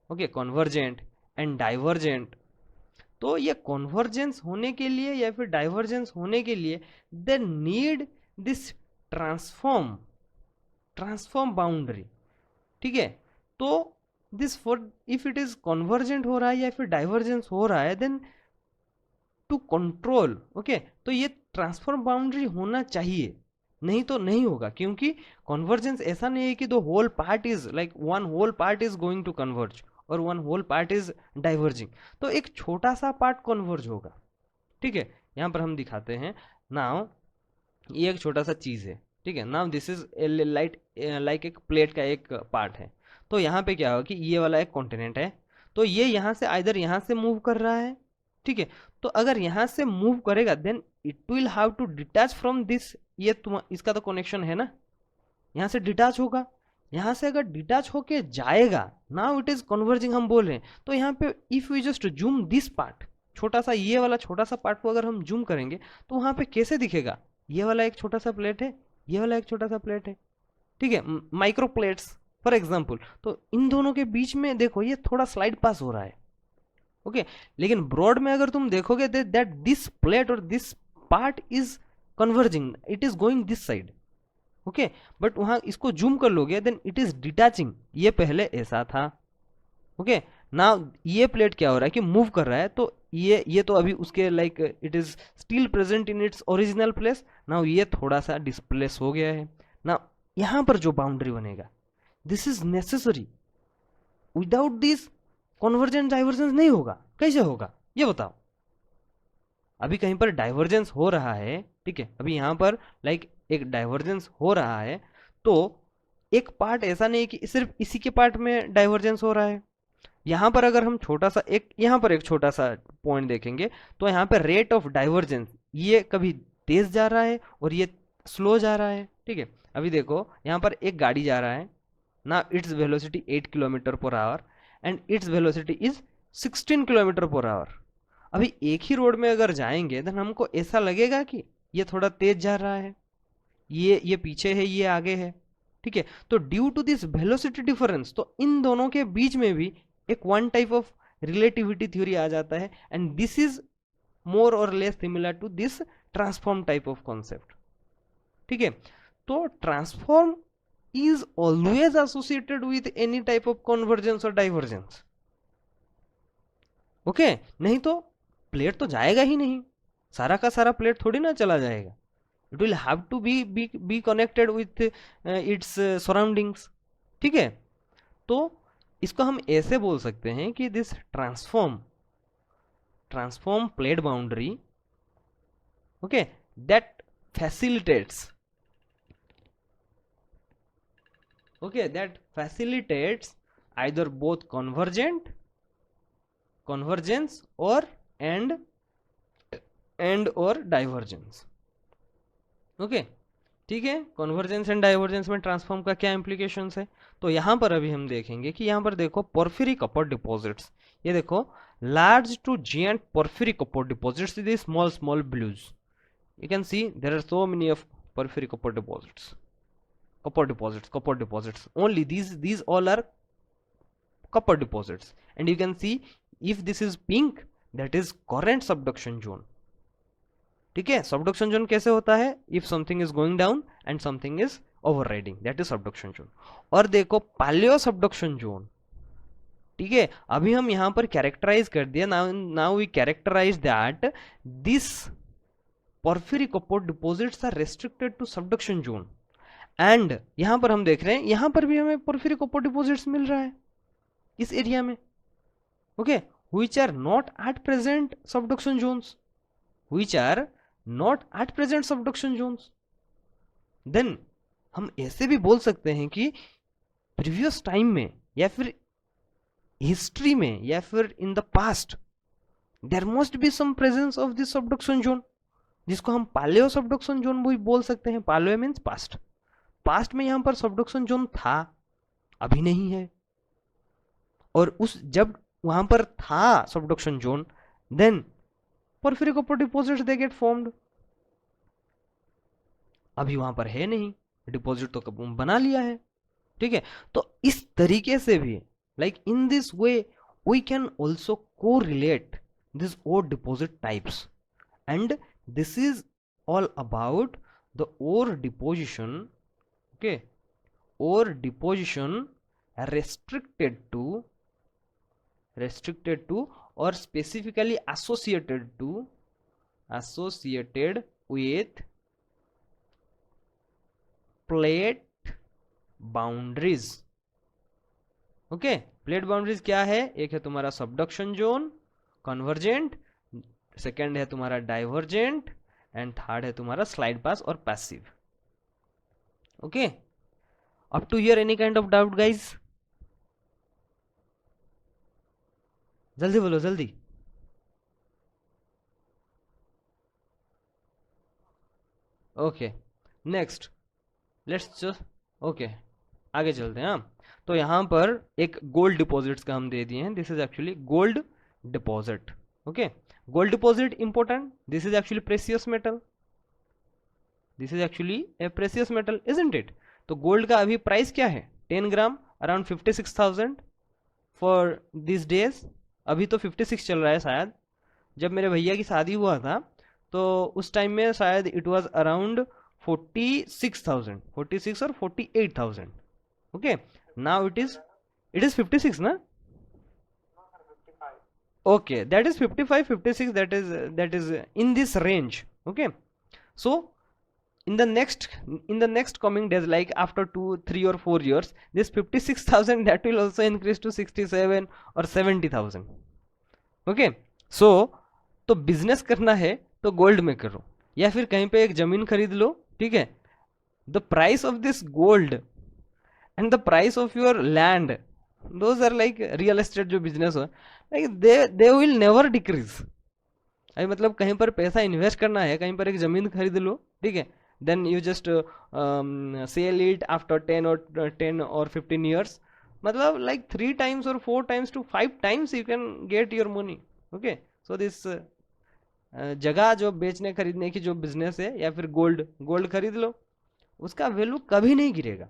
okay, convergent and divergent, तो ये कन्वर्जेंस होने के लिए या फिर डाइवर्जेंस होने के लिए they need this transform boundary, ठीक है। तो this for if it is convergent हो रहा है या फिर डाइवर्जेंस हो रहा है, देन टू कंट्रोल, ओके, तो ये ट्रांसफॉर्म बाउंड्री होना चाहिए, नहीं तो नहीं होगा, क्योंकि कन्वर्जेंस ऐसा नहीं है कि दो whole part is like one whole part is going to converge और one whole part is diverging, तो एक छोटा सा पार्ट कन्वर्ज होगा, ठीक है। यहाँ पर हम दिखाते हैं, नाउ ये एक छोटा सा चीज है, ठीक है। नाउ दिस इज लाइक एक प्लेट का एक पार्ट है, तो यहाँ पे क्या होगा कि ये वाला एक कॉन्टिनेंट है, तो ये यहाँ से आइदर यहाँ से मूव कर रहा है, ठीक है। तो अगर यहाँ से मूव करेगा then it will have to detach from this, ये इसका तो कनेक्शन है ना, यहाँ से डिटैच होगा, यहाँ से अगर डिटैच होके जाएगा, नाउ इट इज कन्वर्जिंग हम बोल रहे हैं। तो यहाँ पे if we just zoom this part, छोटा सा ये वाला छोटा सा पार्ट को अगर हम जूम करेंगे तो वहां पे कैसे दिखेगा, ये वाला एक छोटा सा प्लेट है, ये वाला एक छोटा सा प्लेट है, ठीक है, माइक्रो प्लेट्स फॉर एग्जाम्पल। तो इन दोनों के बीच में देखो ये थोड़ा स्लाइड पास हो रहा है, ओके। लेकिन ब्रॉड में अगर तुम देखोगे दैट दिस प्लेट और this part is converging, it is going this side, okay, but वहां इसको जूम कर लोगे देन इट इज डिटैचिंग, ये पहले ऐसा था। ओके, नाउ ये प्लेट क्या हो रहा है कि मूव कर रहा है, तो ये तो अभी उसके like it is still present in its original place. Now ये थोड़ा सा डिस्प्लेस हो गया है। नाउ यहां पर जो बाउंड्री बनेगा, this is necessary, without this convergence divergence नहीं होगा। कैसे होगा ये बताओ। अभी कहीं पर डाइवर्जेंस हो रहा है, ठीक है, अभी यहां पर लाइक एक डाइवर्जेंस हो रहा है, तो एक पार्ट ऐसा नहीं कि सिर्फ इसी के पार्ट में डाइवर्जेंस हो रहा है। यहाँ पर अगर हम छोटा सा एक यहाँ पर एक छोटा सा पॉइंट देखेंगे, तो यहाँ पर रेट ऑफ डाइवर्जेंस ये कभी तेज जा रहा है और ये स्लो जा रहा है, ठीक है। अभी देखो यहाँ पर एक गाड़ी जा रहा है ना, its velocity 8 kilometre per hour and its velocity is 16 kilometre per hour. अभी एक ही रोड में अगर जाएंगे तो हमको ऐसा लगेगा कि ये थोड़ा तेज जा रहा है, ये पीछे है, ये आगे है, ठीक है। तो due to this velocity difference, तो इन दोनों के बीच में भी एक one type of relativity theory आ जाता है, and this is more or less similar to this transform type of concept, ठीक है। तो transform is always associated with any type of convergence or divergence. Okay, नहीं तो प्लेट तो जाएगा ही नहीं, सारा का सारा प्लेट थोड़ी ना चला जाएगा। It will have to be connected with its surroundings, ठीक है। तो इसको हम ऐसे बोल सकते हैं कि this transform plate boundary, okay, that facilitates either both convergence or and or divergence। Okay, ठीक है। कन्वर्जेंस एंड डाइवर्जेंस में ट्रांसफॉर्म का क्या इम्प्लीकेशंस है, तो यहां पर अभी हम देखेंगे कि यहां पर देखो पोर्फिरिक कपर डिपॉजिट्स, ये देखो large to giant porphyritic copper deposits with small blues. You can see there are so many of porphyritic copper deposits only, these all are copper deposits, and you can see if this is pink that is current subduction zone, ठीक है। सबडक्शन जोन कैसे होता है, if something is going down and something is overriding, that is subduction zone. और देखो पालियो सबडक्शन जोन, ठीक है, अभी हम यहां पर कैरेक्टराइज कर दिया, now we characterise that this porphyry copper deposits are restricted to subduction zone, and यहां पर हम देख रहे हैं यहां पर भी हमें porphyry copper deposits मिल रहा है इस एरिया में, okay, which are not at present subduction zones, then हम ऐसे भी बोल सकते हैं कि प्रीवियस टाइम में या फिर हिस्ट्री में या फिर in the past there must be some presence of this subduction zone, जिसको हम पालियो सबडक्शन जोन भी बोल सकते हैं। पालियो मीन्स पास्ट में यहां पर सबडक्शन जोन था, अभी नहीं है, और उस जब वहां पर था subduction zone, then porphyry copper deposits they get formed। अभी वहां पर है नहीं, डिपॉजिट तो बना लिया है, ठीक है। तो इस तरीके से भी like in this way we can also correlate this ore deposit types, and this is all about the ore deposition, okay, ore deposition restricted to or specifically associated with plate boundaries। Okay, plate boundaries क्या है, एक है तुम्हारा सबडक्शन जोन कन्वर्जेंट, सेकंड है तुम्हारा डाइवर्जेंट, एंड थर्ड है तुम्हारा स्लाइड पास और passive. Okay, up to here any kind of doubt guys, जल्दी बोलो जल्दी। Okay, next let's just, okay, आगे चलते हैं। तो यहां पर एक गोल्ड डिपॉजिट्स का हम दे दिए हैं, this is actually gold deposit. Okay, gold deposit important, this is actually precious metal, this is actually A precious metal isn't it. तो गोल्ड का अभी प्राइस क्या है, 10 ग्राम अराउंड 56,000 फॉर दिस डेज। अभी तो 56 चल रहा है शायद, जब मेरे भैया की शादी हुआ था तो उस टाइम में शायद it was around 46,000, 46 or 48,000. Okay, now it is 56 na. Okay, that is 55, 56, that is in this range. Okay, so in the next coming days, like after 2, 3 or 4 years, this 56,000 that will also increase to 67 or 70,000. Okay, सो तो बिजनेस करना है तो गोल्ड में करो, या फिर कहीं पे एक जमीन खरीद लो, ठीक है. The price of this gold and the price of your land, those are like real estate जो बिजनेस हो, like they will never decrease. अभी मतलब कहीं पर पैसा इन्वेस्ट करना है, कहीं पर एक जमीन खरीद लो, ठीक है, then you just sell it after 10 or 15 years, मतलब like 3 times or 4 times to 5 times you can get your money. Okay, so this जगह जो बेचने खरीदने की जो बिजनेस है, या फिर गोल्ड खरीद लो, उसका वैल्यू कभी नहीं गिरेगा,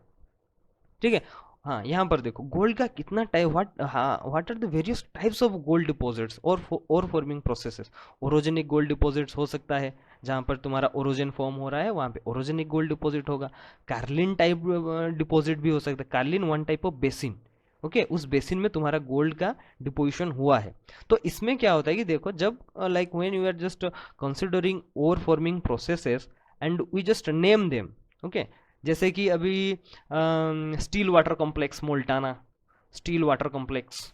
ठीक है. हाँ, यहाँ पर देखो गोल्ड का कितना type, what are the various types of gold deposits ore forming processes. Orogenic gold deposits हो सकता है, जहाँ पर तुम्हारा ओरोजन फॉर्म हो रहा है वहाँ पे ओरोजेनिक गोल्ड डिपॉजिट होगा. कार्लिन टाइप डिपॉजिट भी हो सकता है. Carlin one type of basin. Okay, उस बेसिन में तुम्हारा गोल्ड का डिपोजिशन हुआ है. तो इसमें क्या होता है कि देखो, जब like when you are just considering ore forming processes and we just name them. Okay, जैसे कि अभी Stillwater complex Montana, Stillwater complex.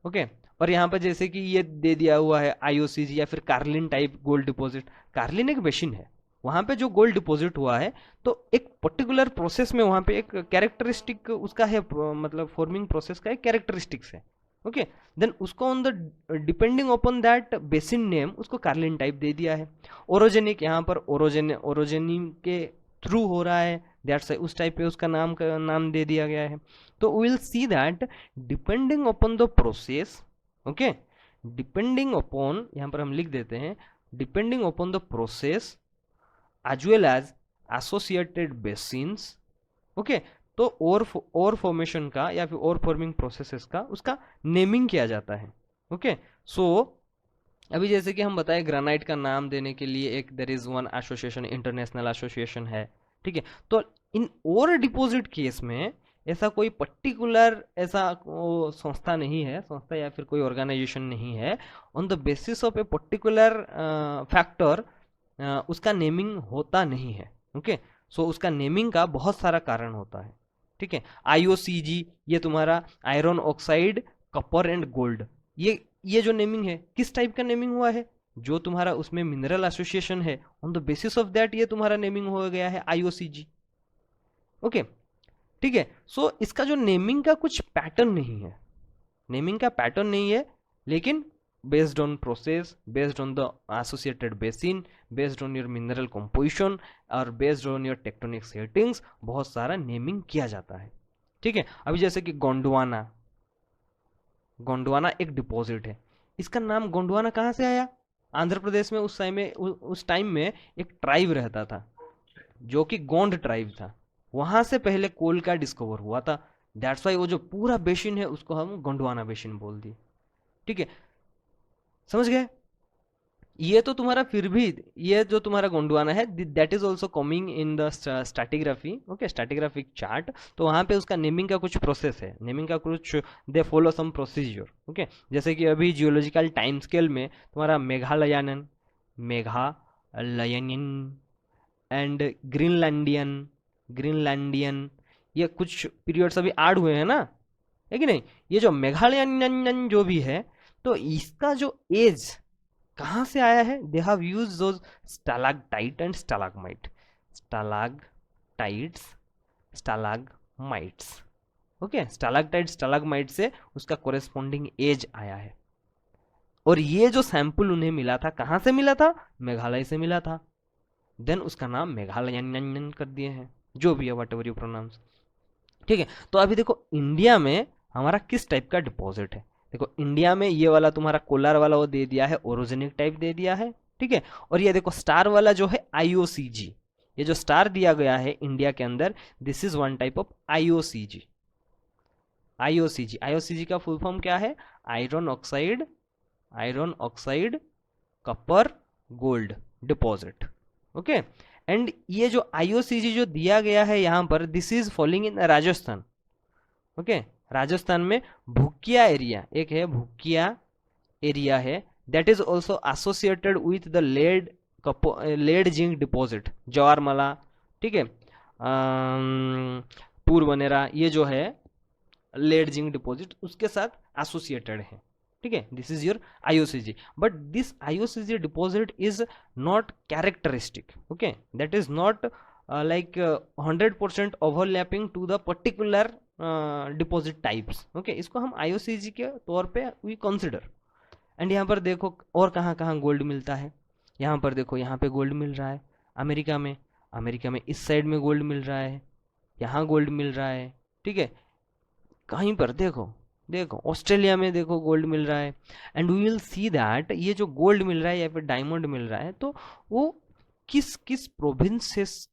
Okay, और यहाँ पर जैसे कि ये दे दिया हुआ है आईओसीजी या फिर Carlin type gold deposit. Carlin एक बेसिन है, वहाँ पे जो गोल्ड डिपॉजिट हुआ है तो एक पर्टिकुलर प्रोसेस में वहाँ पे एक कैरेक्टरिस्टिक उसका है, मतलब फॉर्मिंग प्रोसेस का एक कैरेक्टरिस्टिक्स है. ओके, देन उसको on the depending upon that basin name उसको कार्लिन टाइप दे दिया है. ओरोजेनिक, यहाँ पर ओरोजेनी के थ्रू हो रहा है, दैट्स उस टाइप पे उसका नाम दे दिया गया है. तो we will see that depending upon the process. Okay, depending upon, यहाँ पर हम लिख देते हैं depending upon the process as well as associated basins. Okay, तो और फॉर्मेशन का या फिर और फॉर्मिंग प्रोसेसेस का उसका नेमिंग किया जाता है. ओके, सो अभी जैसे कि हम बताए ग्रेनाइट का नाम देने के लिए एक there is one association, international association है, ठीक है. तो इन और डिपॉजिट केस में ऐसा कोई पर्टिकुलर ऐसा संस्था नहीं है, संस्था या फिर कोई ऑर्गेनाइजेशन नहीं है, on the basis of a particular factor उसका नेमिंग होता नहीं है. ओके, सो उसका नेमिंग का बहुत सारा कारण होता है, ठीक है. आईओसीजी, ये तुम्हारा iron oxide, copper and gold, ये जो नेमिंग है किस टाइप का नेमिंग हुआ है, जो तुम्हारा उसमें मिनरल एसोसिएशन है on the basis of that ये तुम्हारा नेमिंग हो गया है आईओसीजी. ओके, ठीक है. सो इसका जो नेमिंग का कुछ पैटर्न नहीं है, नेमिंग का पैटर्न नहीं है, लेकिन based on process, based on the associated basin, based on your mineral composition और based on your tectonic settings बहुत सारा नेमिंग किया जाता है, ठीक है. अभी जैसे कि गोंडवाना एक डिपॉजिट है. इसका नाम गोंडवाना कहाँ से आया? आंध्र प्रदेश में उस टाइम में एक ट्राइब रहता था जो कि गोंड ट्राइब था, वहां से पहले कोल का डिस्कवर हुआ था. दैट्स वाई वो जो पूरा बेसिन है उसको हम गोंडवाना बेसिन बोल दिए, ठीक है. समझ गए? ये तो तुम्हारा फिर भी ये जो तुम्हारा गोंडवाना है that is also coming in the stratigraphy. Okay, stratigraphic chart. तो वहाँ पे उसका नेमिंग का कुछ प्रोसेस है, नेमिंग का कुछ they follow some procedure. Okay, जैसे कि अभी जियोलॉजिकल टाइम स्केल में तुम्हारा मेघालयन एंड ग्रीनलैंडियन ये कुछ पीरियड्स अभी ऐड हुए हैं ना, है कि नहीं. ये जो मेघालयन जो भी है, तो इसका जो एज कहाँ से आया है, they have used those stalactite and stalagmite, stalagmites. Okay, stalactite stalagmite से उसका कोरेस्पॉन्डिंग एज आया है. और ये जो सैंपल उन्हें मिला था, कहाँ से मिला था? मेघालय से मिला था. देन उसका नाम मेघालयन कर दिए हैं, जो भी है वट एवर यू प्रोनाउंस, ठीक है. तो अभी देखो इंडिया में हमारा किस टाइप का डिपॉजिट है. देखो इंडिया में ये वाला तुम्हारा कोलार वाला वो दे दिया है, ओरोजेनिक टाइप दे दिया है, ठीक है. और ये देखो स्टार वाला जो है आईओसीजी, ये जो स्टार दिया गया है इंडिया के अंदर, this is one type of IOCG. IOCG का फुल फॉर्म क्या है? Iron oxide copper gold deposit. Okay, and ये जो IOCG जो दिया गया है यहाँ पर, this is falling in Rajasthan. Okay, Rajasthan में भूकिया एरिया, एक है भूकिया एरिया है, that is also associated with the lead zinc deposit, Jawarmala, ठीक है, पूर्वनेरा, ये जो है लेड जिंक डिपॉजिट उसके साथ एसोसिएटेड है, ठीक है। This is your IOCG, but this IOCG deposit is not characteristic, okay, that is not like 100% overlapping to the particular deposit types, okay, इसको हम IOCG के तौर पे वी कंसिडर। एंड यहाँ पर देखो और कहाँ कहाँ गोल्ड मिलता है, यहाँ पर देखो, यहाँ पे गोल्ड मिल रहा है अमेरिका में, अमेरिका में इस साइड में गोल्ड मिल रहा है, यहाँ गोल्ड मिल रहा है, ठीक है, कहीं पर देखो, देखो ऑस्ट्रेलिया में देखो गोल्ड मिल रहा है। And we will see that ये जो गोल्ड मिल रहा है या फिर डायमंड मिल रहा है, तो वो किस किस प्रोविंसेस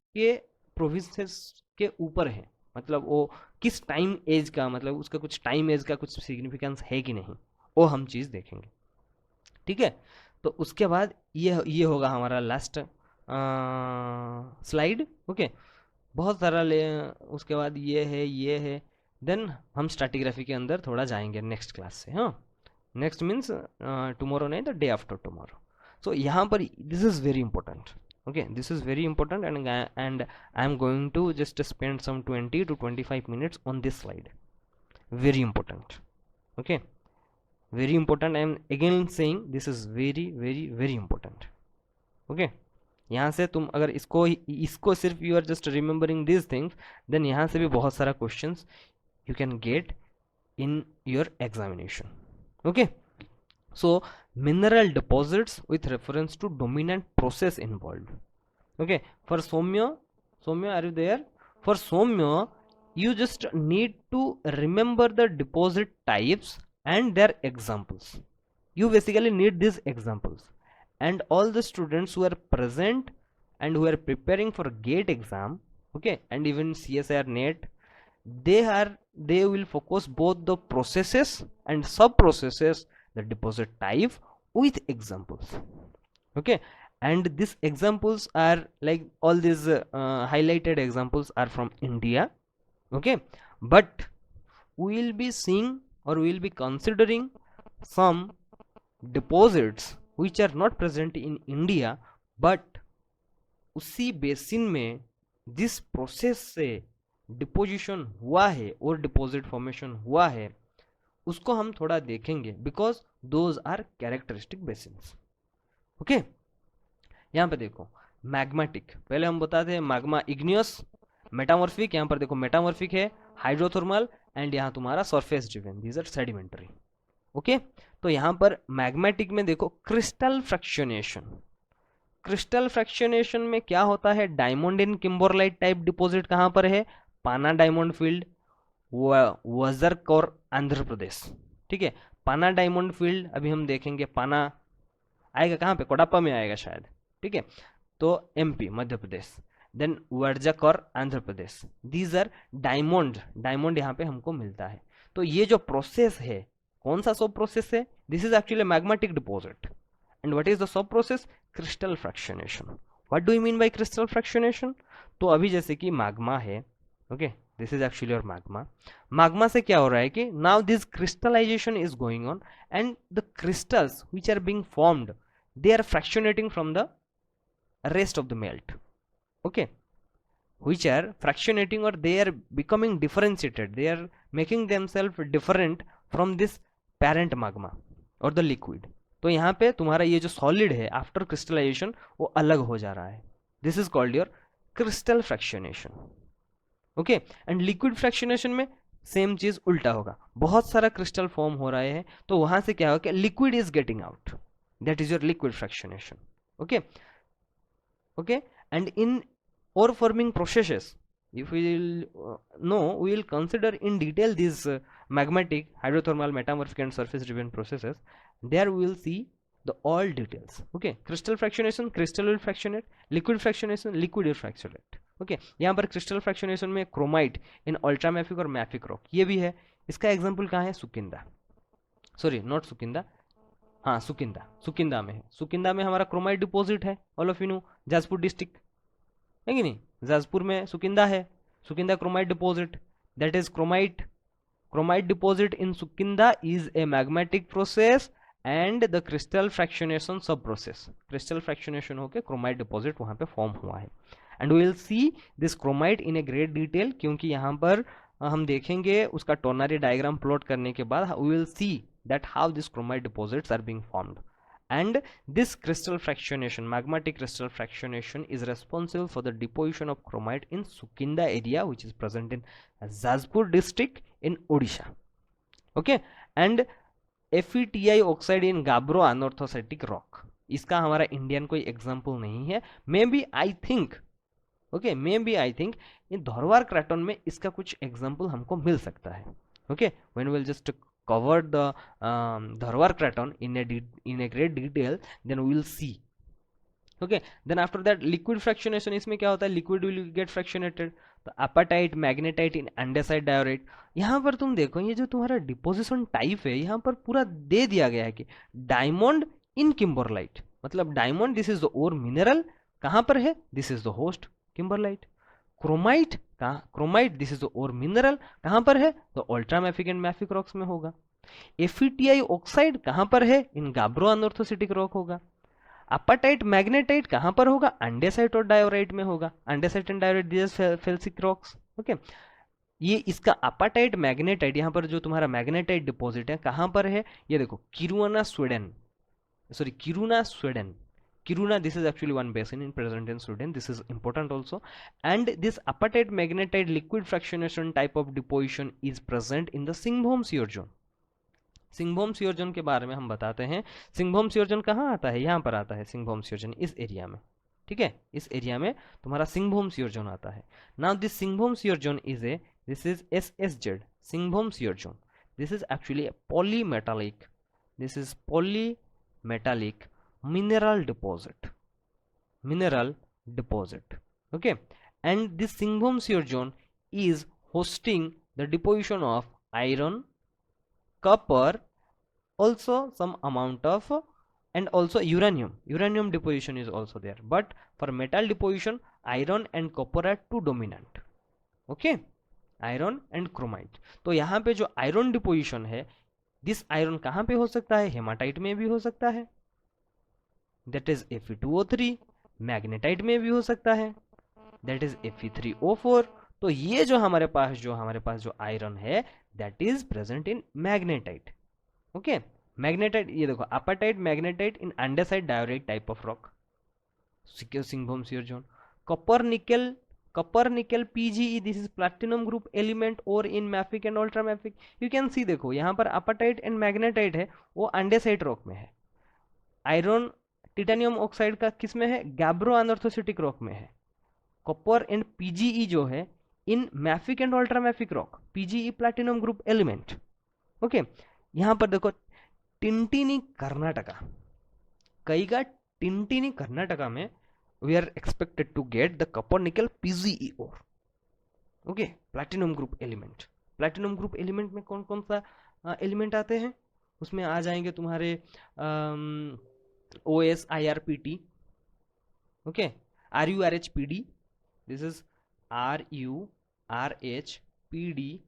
के ऊपर है, मतलब वो किस टाइम एज का, मतलब उसका कुछ टाइम एज का कुछ सिग्निफिकेंस है कि नहीं, वो हम चीज़ देखेंगे, ठीक है। तो उसके बाद ये होगा हमारा लास्ट स्लाइड, ओके, बहुत सारा ले, उसके बाद ये है, देन हम स्ट्रैटिग्राफी के अंदर थोड़ा जाएंगे नेक्स्ट क्लास से, हाँ, नेक्स्ट मीन्स टुमारो नहीं, the day after tomorrow. So यहाँ पर this is very important, okay, this is very important, and I am going to just spend some 20 to 25 minutes on this slide, very important, okay, very important, I am again saying this is very very very important, okay। यहाँ से तुम अगर इसको सिर्फ you are just remembering this things, then यहाँ से भी बहुत सारा questions you can get in your examination, okay. So mineral deposits with reference to dominant process involve, okay, for Saumya are you there? For Saumya you just need to remember the deposit types and their examples. You basically need these examples, and all the students who are present and who are preparing for GATE exam, okay, and even CSIR NET, they will focus both the processes and sub processes, the deposit type with examples, okay. And these examples are like all these highlighted examples are from India, okay, but we will be seeing or we will be considering some deposits which are not present in India, but उसी बेसिन में जिस प्रोसेस से डिपोजिशन हुआ है और डिपॉजिट फॉर्मेशन हुआ है उसको हम थोड़ा देखेंगे, because those are characteristic basins, okay. यहाँ पे देखो मैग्मेटिक, पहले हम बताते हैं मैग्मा इग्नियस, मेटामॉर्फिक, यहाँ पर देखो मेटामॉर्फिक है, हाइड्रोथर्मल, एंड यहाँ तुम्हारा surface driven, these are sedimentary, okay. तो यहाँ पर मैग्मेटिक में देखो क्रिस्टल फ्रैक्शनेशन, क्रिस्टल फ्रैक्शनेशन में क्या होता है, diamond in kimberlite type deposit कहाँ पर है, पाना डायमंड फील्ड, वजर्क और आंध्र प्रदेश, ठीक है। पाना डायमंड फील्ड अभी हम देखेंगे, पाना आएगा कहाँ पे, कोडापा में आएगा शायद, ठीक है, तो MP मध्य प्रदेश, देन वर्जक और Andhra Pradesh, these are diamond यहाँ पे हमको मिलता है। तो ये जो प्रोसेस है, कौन सा सब प्रोसेस है, this is actually magmatic deposit, and what is the sub process, crystal fractionation. What do you mean by crystal fractionation? तो अभी जैसे कि मैग्मा है, okay, this is actually your magma, magma से क्या हो रहा है कि now this crystallization is going on, and the crystals which are being formed, they are fractionating from the rest of the melt, okay, which are fractionating or they are becoming differentiated, they are making themselves different from this parent magma or the liquid। तो यहाँ पे तुम्हारा ये जो सॉलिड है आफ्टर क्रिस्टलाइजेशन वो अलग हो जा रहा है, this is called your crystal fractionation, okay. And liquid fractionation में सेम चीज उल्टा होगा, बहुत सारा क्रिस्टल फॉर्म हो रहे हैं, तो वहां से क्या होगा, liquid is getting out, that is your liquid fractionation, okay. And in ore forming processes, if we will know, we will consider in detail these magmatic, hydrothermal, metamorphic and surface driven processes, there we will see the all details, okay। crystal fractionation, crystal will fractionate, liquid fractionation, liquid will fractionate, okay। यहाँ पर crystal fractionation में chromite in ultramafic और mafic rock ये भी है, इसका एग्जाम्पल कहाँ है, सुकिंदा, सॉरी नॉट सुकिंदा, हाँ सुकिंदा में है, सुकिंदा में हमारा क्रोमाइट डिपॉजिट है, all of you know, Jajpur district, है कि नहीं? जाजपुर में सुकिंदा है, Sukinda chromite deposit, that is chromite deposit in Sukinda is a magmatic process and the crystal fractionation sub process, crystal fractionation होकर क्रोमाइट डिपॉजिट वहां पे फॉर्म हुआ है। And we will see this chromite in a great detail, क्योंकि यहाँ पर हम देखेंगे उसका टोनरी डायग्राम प्लॉट करने के बाद we will see that how this chromite deposits are being formed. And this crystal fractionation, magmatic crystal fractionation, is responsible for the deposition of chromite in Sukinda area, which is present in Jajpur district in Odisha. Okay, and FeTi oxide in Gabbro anorthosetic rock. इसका हमारा इंडियन कोई एग्जाम्पल नहीं है, maybe I think, okay, maybe I think in Dharwar craton में इसका कुछ एग्जाम्पल हमको मिल सकता है। Okay, when will just covered the Dharwar craton in a great detail, then we will see. Okay, then after that liquid fractionation, इसमें क्या होता है, liquid will get fractionated, तो apatite, magnetite in andesite diorite। यहाँ पर तुम देखो ये जो तुम्हारा डिपोजिशन टाइप है यहाँ पर पूरा दे दिया गया है कि डायमंड इन किम्बरलाइट, मतलब diamond this is the ore mineral, कहाँ पर है, this is the host kimberlite. Chromite कहाँ, chromite this is the ore mineral, कहाँ पर है, तो अल्ट्रामैफिक एंड मैफिक रॉक्स में होगा। FeTi ऑक्साइड कहाँ पर है, इन गाब्रो अनऑर्थोसिटिक रॉक होगा। अपाटाइट मैग्नेटाइट कहाँ पर होगा, अंडेसाइट और डायोराइट में होगा। Andesite and diorite this felsic rocks. Okay, ये इसका अपाटाइट मैग्नेटाइट, यहाँ पर जो तुम्हारा मैग्नेटाइट डिपॉजिट है कहाँ पर है, ये देखो Kiruna Sweden, sorry Kiruna Sweden, Kiruna, this is actually one basin in present in Sweden, this is important also, and this apatite magnetite liquid fractionation type of deposition is present in the Singhbom shear zone। सिंघभौम shear zone के बारे में हम बताते हैं। सिंघभौम shear zone कहाँ आता है, यहाँ पर आता है सिंघभौम shear zone, इस एरिया में, ठीक है, इस एरिया में तुम्हारा सिंघभौम shear zone आता है। Now this Singhbhum shear zone is a, this is SSZ Singhbhum shear zone, this is actually polymetallic, this is polymetallic mineral deposit, okay, and this Singhbom shear zone is hosting the deposition of iron, copper, also some amount of, and also uranium deposition is also there, but for metal deposition iron and copper are two dominant। okay, iron and chromite. तो यहाँ पे जो आयरन डिपोजिशन है, दिस आयरन कहाँ पे हो सकता है, हेमाटाइट में भी हो सकता है, दैट इज Fe2O3, मैग्नेटाइट में भी हो सकता है, दैट इज Fe3O4। तो ये जो हमारे पास जो आयरन है that is present in magnetite. Okay, magnetite, ये देखो apatite magnetite in andesite diorite type of rock, Singhbhum shear zone। Copper nickel PGE, this is platinum group element और in mafic and ultramafic. You can see, देखो यहाँ पर अपाटाइट एंड मैग्नेटाइट है वो अंडेसाइट रॉक में है, आयरन टिटेनियम ऑक्साइड का किस में है, गैब्रो अनऑर्थोसिटिक रॉक में है। कॉपर एंड PGE जो है in mafic and ultramafic rock, PGE platinum group element. Okay, यहाँ पर देखो टिंटिनी कर्नाटका, कईगा टिंटिनी कर्नाटका में we are expected to get the copper nickel PGE ore। Okay, platinum group element, platinum group element में कौन कौन सा एलिमेंट आते हैं, उसमें आ जाएंगे तुम्हारे OSIRPT, okay, RURHPD, this is RURHPD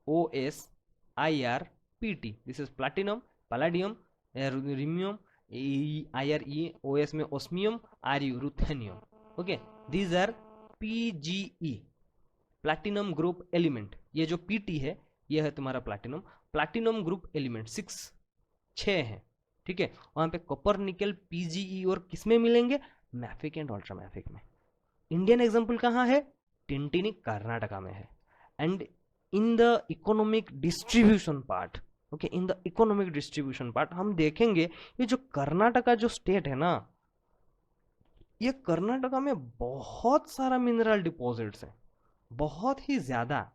OSIRPT, this is platinum, palladium, rhodium, IRE, OS में osmium, RU ruthenium. Okay, these are PGE platinum group element. ये जो PT है ये है तुम्हारा प्लैटिनम ग्रुप एलिमेंट, 6 है, ठीक है। वहां पे कॉपर निकल PGE और किसमें मिलेंगे, मैफिक एंड अल्ट्रामैफिक में। इंडियन एग्जांपल कहाँ है, टिंटिनी कर्नाटका में है। And in the economic distribution part, okay, in the economic distribution part हम देखेंगे ये जो कर्नाटका जो स्टेट है ना, ये कर्नाटका में बहुत सारा मिनरल डिपॉजिट्स है, बहुत ही ज्यादा,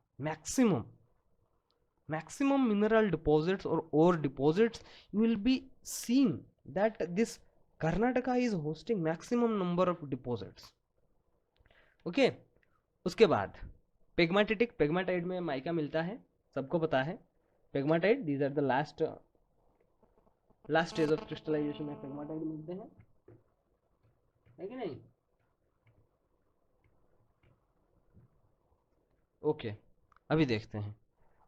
मैक्सिमम मिनरल डिपॉजिट्स और ore deposits, you will be seeing that this Karnataka is hosting maximum number of deposits। Okay, उसके बाद पेग्माटाइट में माइका मिलता है, सबको पता है pegmatite, these are the last stage of crystallisation में पेग्माटाइट मिलते हैं, है कि नहीं। ओके, अभी देखते हैं।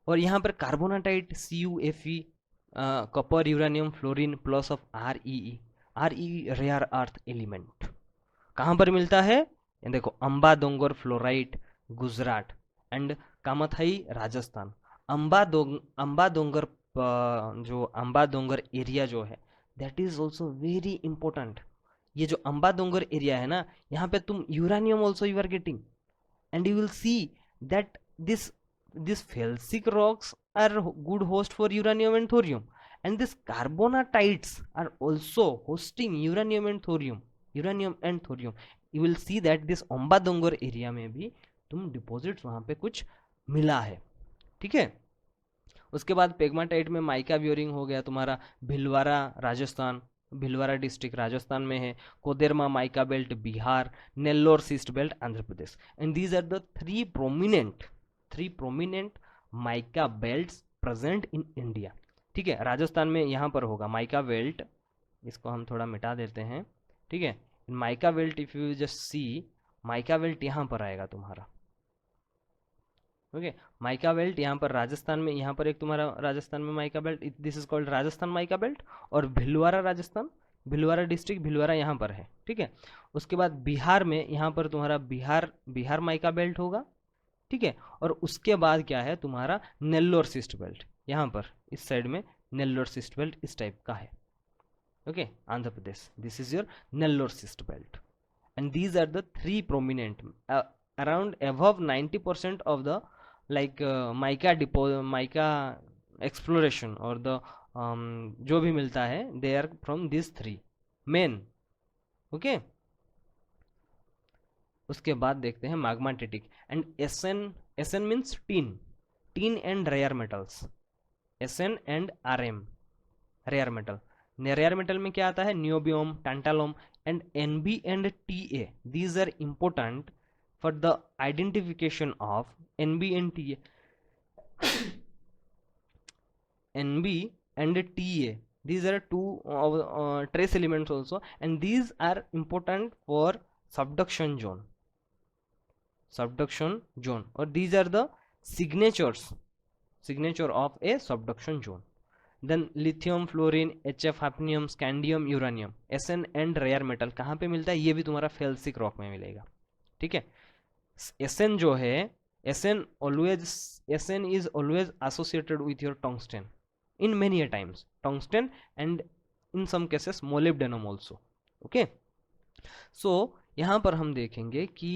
और यहाँ पर carbonatite CuFe, copper, uranium, fluorine plus of ReE, rare earth element कहाँ पर मिलता है? ये देखो, अंबा डोंगर फ्लोराइट गुजरात एंड कामाथाई राजस्थान। अंबा डोंगर जो अंबा डोंगर एरिया जो है, that is also very important. ये जो अंबा डोंगर एरिया है ना, यहाँ पे तुम uranium also you are getting, and you will see that this felsic rocks are good host for uranium and thorium, and these carbonatites are also hosting uranium and thorium। you will see that this ओम्बा डोंगर एरिया में भी तुम डिपॉजिट्स वहां पे कुछ मिला है, ठीक है। उसके बाद पेग्माटाइट में माइका ब्योरिंग हो गया तुम्हारा, भिलवारा राजस्थान, भिलवारा डिस्ट्रिक्ट राजस्थान में है, Koderma mica belt Bihar, Nellore schist belt Andhra Pradesh. And these are the three prominent mica belts present in India, ठीक है। राजस्थान में यहाँ पर होगा माइका बेल्ट, इसको हम थोड़ा मिटा देते हैं, ठीक है। Mica belt if you just C, mica belt यहाँ पर आएगा तुम्हारा, ओके। माइका बेल्ट यहाँ पर राजस्थान में, यहाँ पर एक तुम्हारा राजस्थान में mica belt, this is called Rajasthan mica belt. और भिलवारा राजस्थान, भिलवारा डिस्ट्रिक्ट, भिलवारा यहाँ पर है, ठीक है। उसके बाद बिहार में यहाँ पर तुम्हारा बिहार माइका बेल्ट होगा, ठीक है। और उसके बाद क्या है तुम्हारा नेल्लोर सिस्ट बेल्ट, यहाँ पर इस साइड में नेल्लोर सिस्ट बेल्ट इस टाइप का है, okay. Andhra Pradesh, this is your Nellore schist belt. And these are the three prominent, around above 90% of the like mica exploration और द जो भी मिलता है they are from this three main, okay. उसके बाद देखते हैं magmatic and SN means tin and rare metals, SN and RM rare metal. Rare metal में क्या आता है? Niobium, tantalum and NB and TA, these are important for the identification of NB and TA NB and TA, these are two trace elements also, and these are important for subduction zone, or these are the signature of a subduction zone। Then lithium, fluorine, HF, hafnium, scandium, uranium, SN and rare metal कहाँ पे मिलता है? ये भी तुम्हारा फेल्सिक रॉक में मिलेगा, ठीक है। SN जो है, SN is always associated with your tungsten in many a times, tungsten and in some cases molybdenum also, okay। so यहाँ पर हम देखेंगे कि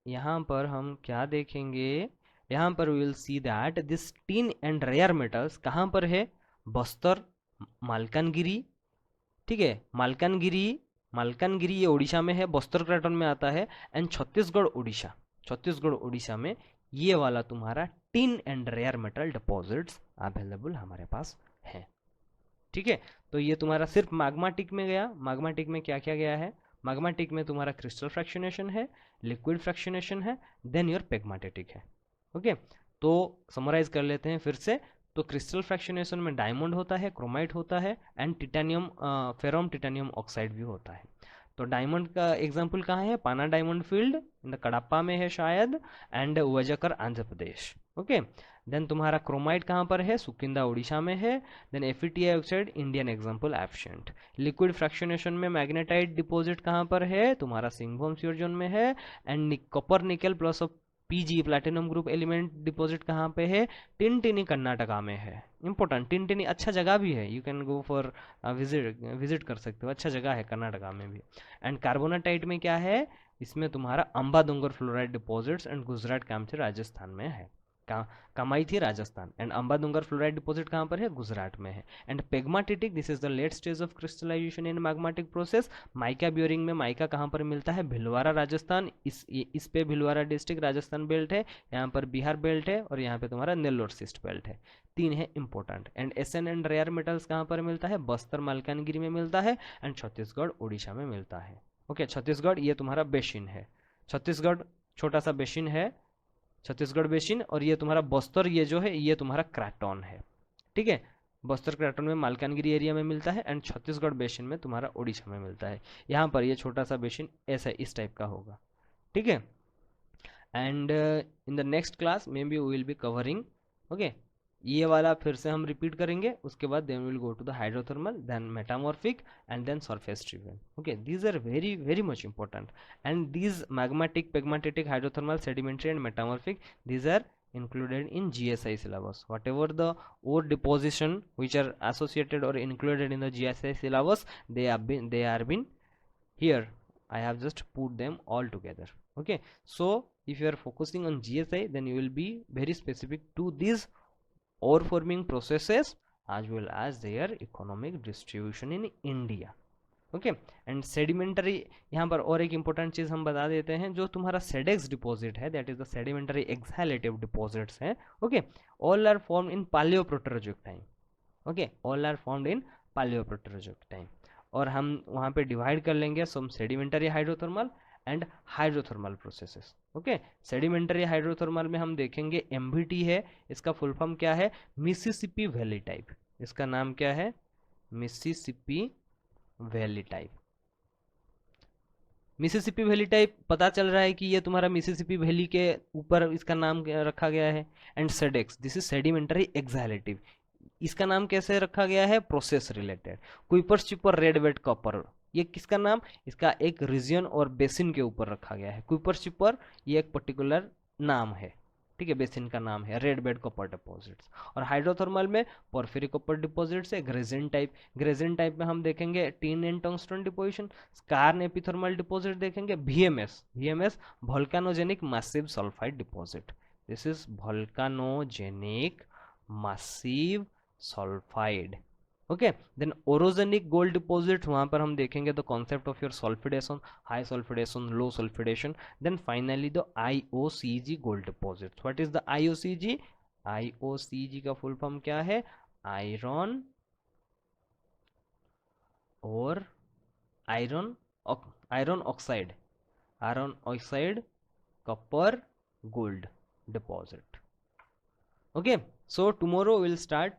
यहाँ पर हम क्या देखेंगे, यहाँ पर we will see that this tin and rare metals कहाँ पर है? बस्तर, मालकानगिरी, ठीक है। मालकानगिरी ये उड़ीसा में है, बस्तर क्रैटन में आता है, एंड छत्तीसगढ़ उड़ीसा में ये वाला तुम्हारा tin and rare metal deposits available हमारे पास है, ठीक है। तो ये तुम्हारा सिर्फ मैग्माटिक में गया। मैग्माटिक में क्या क्या गया है? मैग्माटिक में तुम्हारा क्रिस्टल फ्रैक्शनेशन है, लिक्विड फ्रैक्शनेशन है, देन योर पेग्माटिटिक है, ओके। तो समराइज कर लेते हैं फिर से। तो क्रिस्टल फ्रैक्शनेशन में डायमंड होता है, क्रोमाइट होता है, and titanium, ferrum titanium oxide भी होता है। तो डायमंड का एग्जांपल कहाँ है? पाना डायमंड फील्ड इन कड़प्पा में है शायद, एंड वजकर आंध्र प्रदेश, ओके। देन तुम्हारा क्रोमाइट कहाँ पर है? सुकिंदा उड़ीसा में है। Then FeTi oxide, Indian example absent. Liquid fractionation में मैग्नेटाइट डिपॉजिट कहाँ पर है? तुम्हारा सिंघभूम श्योर जोन में है। And copper nickel plus of PG platinum group element deposit कहाँ पे है? टिनटिनी कर्नाटका में है। इंपॉर्टेंट, टिनटिनी अच्छा जगह भी है, you can go for visit कर सकते हो, अच्छा जगह है कर्नाटका में भी। एंड कार्बोनाटाइट में क्या है? इसमें तुम्हारा Amba Dongar fluoride deposits and Gujarat Kamthi Rajasthan में है, कमाई थी Rajasthan. And Amba Dongar fluoride deposit कहाँ पर है? गुजरात में है। And pegmatitic, this is the late stage of crystallization in magmatic process. Mica bearing में माइका कहाँ पर मिलता है? भिलवारा राजस्थान, इस पे भिलवारा डिस्ट्रिक्ट राजस्थान बेल्ट है, यहाँ पर बिहार बेल्ट है, और यहाँ पे तुम्हारा नेल्लोर सिस्ट बेल्ट है। तीन है important. And SN and rare metals कहाँ पर मिलता है? बस्तर मालकानगिरी में मिलता है, एंड छत्तीसगढ़ उड़ीसा में मिलता है, ओके। छत्तीसगढ़ ये तुम्हारा बेसिन है, छत्तीसगढ़ छोटा सा बेसिन है, छत्तीसगढ़ बेसिन। और ये तुम्हारा बस्तर, ये जो है ये तुम्हारा क्रैटन है, ठीक है। बस्तर क्रैटन में मालकानगिरी एरिया में मिलता है, एंड छत्तीसगढ़ बेसिन में तुम्हारा उड़ीसा में मिलता है। यहाँ पर ये छोटा सा बेसिन ऐसा इस टाइप का होगा, ठीक है। And in the next class may be we will be covering, okay, ये वाला फिर से हम रिपीट करेंगे, उसके बाद then will go to the hydrothermal, then metamorphic and then surface tribune. Okay, these are very very much important, and these magmatic, pegmatitic, hydrothermal, sedimentary and metamorphic, these are included in GSI syllabus. Whatever the ore deposition which are associated or included in the GSI syllabus, they are been here. I have just put them all together. Okay, so if you are focusing on GSI, then you will be very specific to these ore forming processes as well as their economic distribution in India. Okay, and sedimentary, यहाँ पर और एक इंपॉर्टेंट चीज़ हम बता देते हैं, जो तुम्हारा सेडेक्स डिपॉजिट है, that is the sedimentary exhalative deposits हैं. Okay, all are formed in palaeoproterozoic time. Okay, all are formed in palaeoproterozoic time. और हम वहाँ पे डिवाइड कर लेंगे some sedimentary hydrothermal and hydrothermal processes. Okay, sedimentary hydrothermal में हम देखेंगे MVT है, इसका फुल फॉर्म क्या है, मिसिसिपी वैली टाइप. इसका नाम क्या है, Mississippi valley type. Mississippi valley type पता चल रहा है कि ये तुम्हारा मिसिसिपी वैली के ऊपर इसका नाम रखा गया है. And SEDEX, this is sedimentary exhalative. इसका नाम कैसे रखा गया है, process related. Kupferschiefer red bed copper, ये किसका नाम, इसका एक रीजन और बेसिन के ऊपर रखा गया है. कुइपर्स चिपर ये एक पर्टिकुलर नाम है, ठीक है, बेसिन का नाम है. Red bed copper deposits. और हाइड्रोथर्मल में पोर्फिरिक कॉपर डिपॉजिट्स है. ग्रेजिन टाइप, ग्रेजिन टाइप में हम देखेंगे tin and tungsten deposition. Skarn epithermal deposit देखेंगे. VMS volcanogenic massive sulphide deposit. This is volcanogenic massive sulphide. Okay, then orogenic gold deposit, वहां पर हम देखेंगे the concept of your sulphidation, high sulphidation, low sulphidation. Then finally the IOCG gold deposit. What is the IOCG? IOCG का फुल फॉर्म क्या है, आयरन और iron oxide, copper gold deposit. Okay, so tomorrow will start.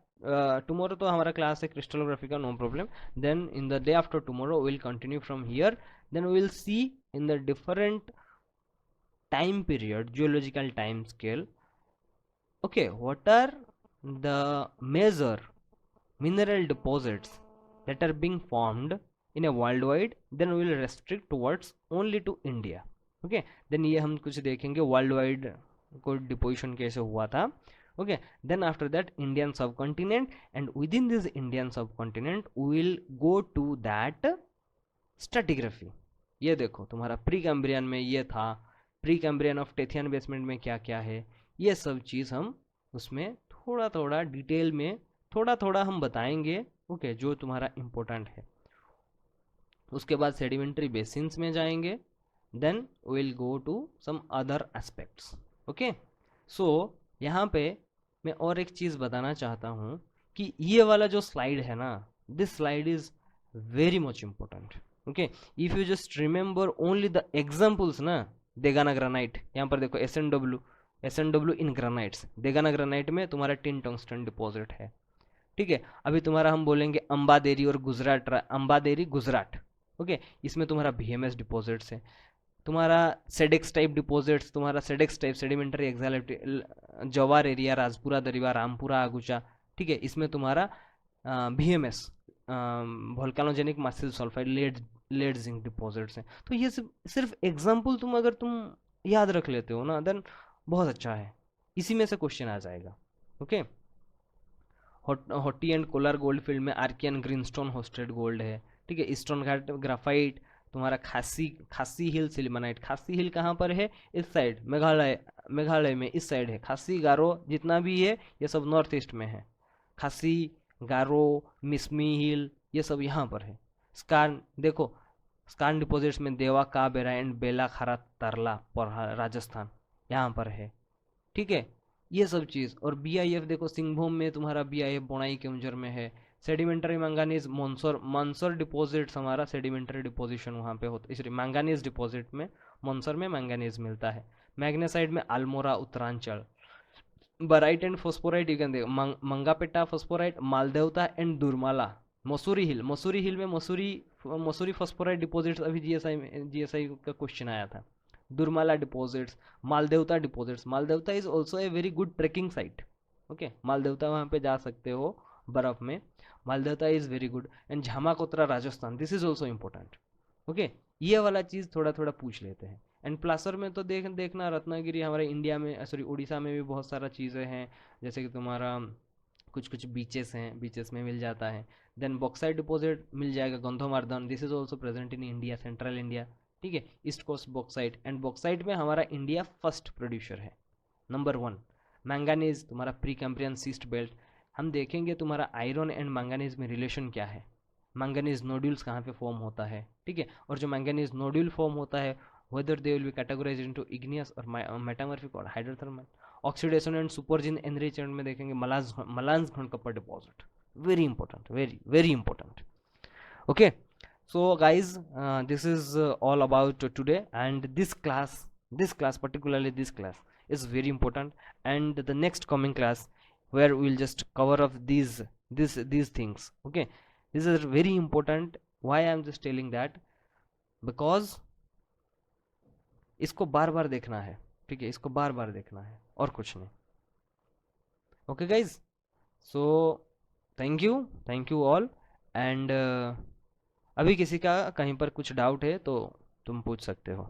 Tomorrow तो हमारा क्लास है क्रिस्टलोग्राफी का, no problem. Then in the day after tomorrow will continue from here. Then will see in the different time period, geological time scale. Okay, what are the major mineral deposits that are being formed in a worldwide, then we will restrict towards only to India. Okay, then ये हम कुछ देखेंगे worldwide को डिपोजिशन कैसे हुआ था. Okay, then after that Indian subcontinent, and within this Indian subcontinent we will go to that stratigraphy. ये देखो तुम्हारा प्री कैम्ब्रियन में ये था, प्री कैम्ब्रियन ऑफ टेथियन बेसमेंट में क्या क्या है, ये सब चीज़ हम उसमें थोड़ा थोड़ा डिटेल में थोड़ा थोड़ा हम बताएंगे. ओके, जो तुम्हारा इम्पोर्टेंट है. उसके बाद सेडिमेंट्री बेसिन्स में जाएंगे. Then will go to some other aspects. Okay, so यहाँ पे मैं और एक चीज़ बताना चाहता हूँ कि ये वाला जो स्लाइड है ना, this slide is very much important. Okay, if you just remember only the examples ना, देगाना ग्रेनाइट, यहाँ पर देखो SNW इन ग्रेनाइट्स. देगाना ग्रेनाइट में तुम्हारा टिन टंगस्टन डिपॉजिट है, ठीक है. अभी तुम्हारा हम बोलेंगे अंबादेरी और गुजरात, अंबादेरी गुजरात. ओके, इसमें तुम्हारा VMS डिपॉजिट्स है. तुम्हारा सेडेक्स टाइप डिपॉजिट्स, तुम्हारा सेडेक्स टाइप सेडिमेंटरी एक्सहैलेटिव जवार एरिया, राजपुरा दरिया, रामपुरा आगुचा, ठीक है, इसमें तुम्हारा VMS volcanogenic massive sulphide lead zinc deposits हैं. तो ये सिर्फ एग्जाम्पल तुम अगर तुम याद रख लेते हो ना, देन बहुत अच्छा है, इसी में से क्वेश्चन आ जाएगा. Okay, Hutti and Kolar gold field में आर्कियन ग्रीनस्टोन होस्टेड गोल्ड है, ठीक है. ईस्टर्न घाट ग्राफाइट, तुम्हारा खासी हिल सिलिमानाइट. खासी हिल कहाँ पर है, इस साइड, मेघालय में इस साइड है. खासी गारो जितना भी है ये सब नॉर्थ ईस्ट में है. खासी गारो, मिसमी हिल, ये सब यहाँ पर है. स्कार्न देखो, स्कार्न डिपॉजिट्स में देवा का बेरा एंड बेला खारा तरला पर राजस्थान यहाँ पर है, ठीक है, ये सब चीज़. और BIF देखो, सिंहभूम में तुम्हारा BIF बोनाई केउंझर में है. सेडिमेंटरी मैंगानीज मंसर डिपॉजिट्स, हमारा सेडिमेंटरी डिपोजिशन वहाँ पे होता है, इसलिए मैंगानीज डिपॉजिट में मंसर में मैंगानीज मिलता है. मैग्नेसाइड में Almora Uttaranchal. Barite and phosphorite you can देखो, Mangampeta phosphorite, Maldeota and Durmala. Mussoorie hill में मसूरी फॉस्फोराइट डिपॉजिट्स अभी GSI का क्वेश्चन आया था. Durmala deposits, Maldeota deposits. Maldeota is also a very good trekking site. Okay, Maldeota वहाँ पे जा सकते हो बर्फ में. Maldeota is very good. And Jhamarkotra Rajasthan, this is also important. Okay, ये वाला चीज़ थोड़ा थोड़ा पूछ लेते हैं. एंड प्लासर में तो देखना रत्नागिरी हमारे इंडिया में, सॉरी उड़ीसा में भी बहुत सारा चीज़ें हैं. जैसे कि तुम्हारा कुछ कुछ बीचेस हैं, बीचेस में मिल जाता है. देन बॉक्साइट डिपॉजिट मिल जाएगा Gandhamardan, this is also present in India, central India. ठीक है, east coast bauxite. And bauxite में हमारा इंडिया फर्स्ट प्रोड्यूसर है, नंबर 1. मैंगानीज तुम्हारा प्री कैम्ब्रियन सीस्ट बेल्ट. हम देखेंगे तुम्हारा आयरन एंड मैंगानीज में रिलेशन क्या है, मैंगनीज नोड्यूल्स कहाँ पे फॉर्म होता है. ठीक है, और जो मैंगनीज नोड्यूल फॉर्म होता है, whether they will be categorized into igneous or metamorphic or hydrothermal. Oxidation and supergene enrichment में देखेंगे Malanjkhand copper deposit, very important, very very important. Okay, so guys, this is all about today, and this class particularly this class is very important. And the next coming class where we'll just cover up these things. Okay, this is very important. Why I'm just telling that, because इसको बार बार देखना है. ठीक है, इसको बार बार देखना है और कुछ नहीं. Okay guys, so thank you all. And अभी किसी का कहीं पर कुछ डाउट है तो तुम पूछ सकते हो.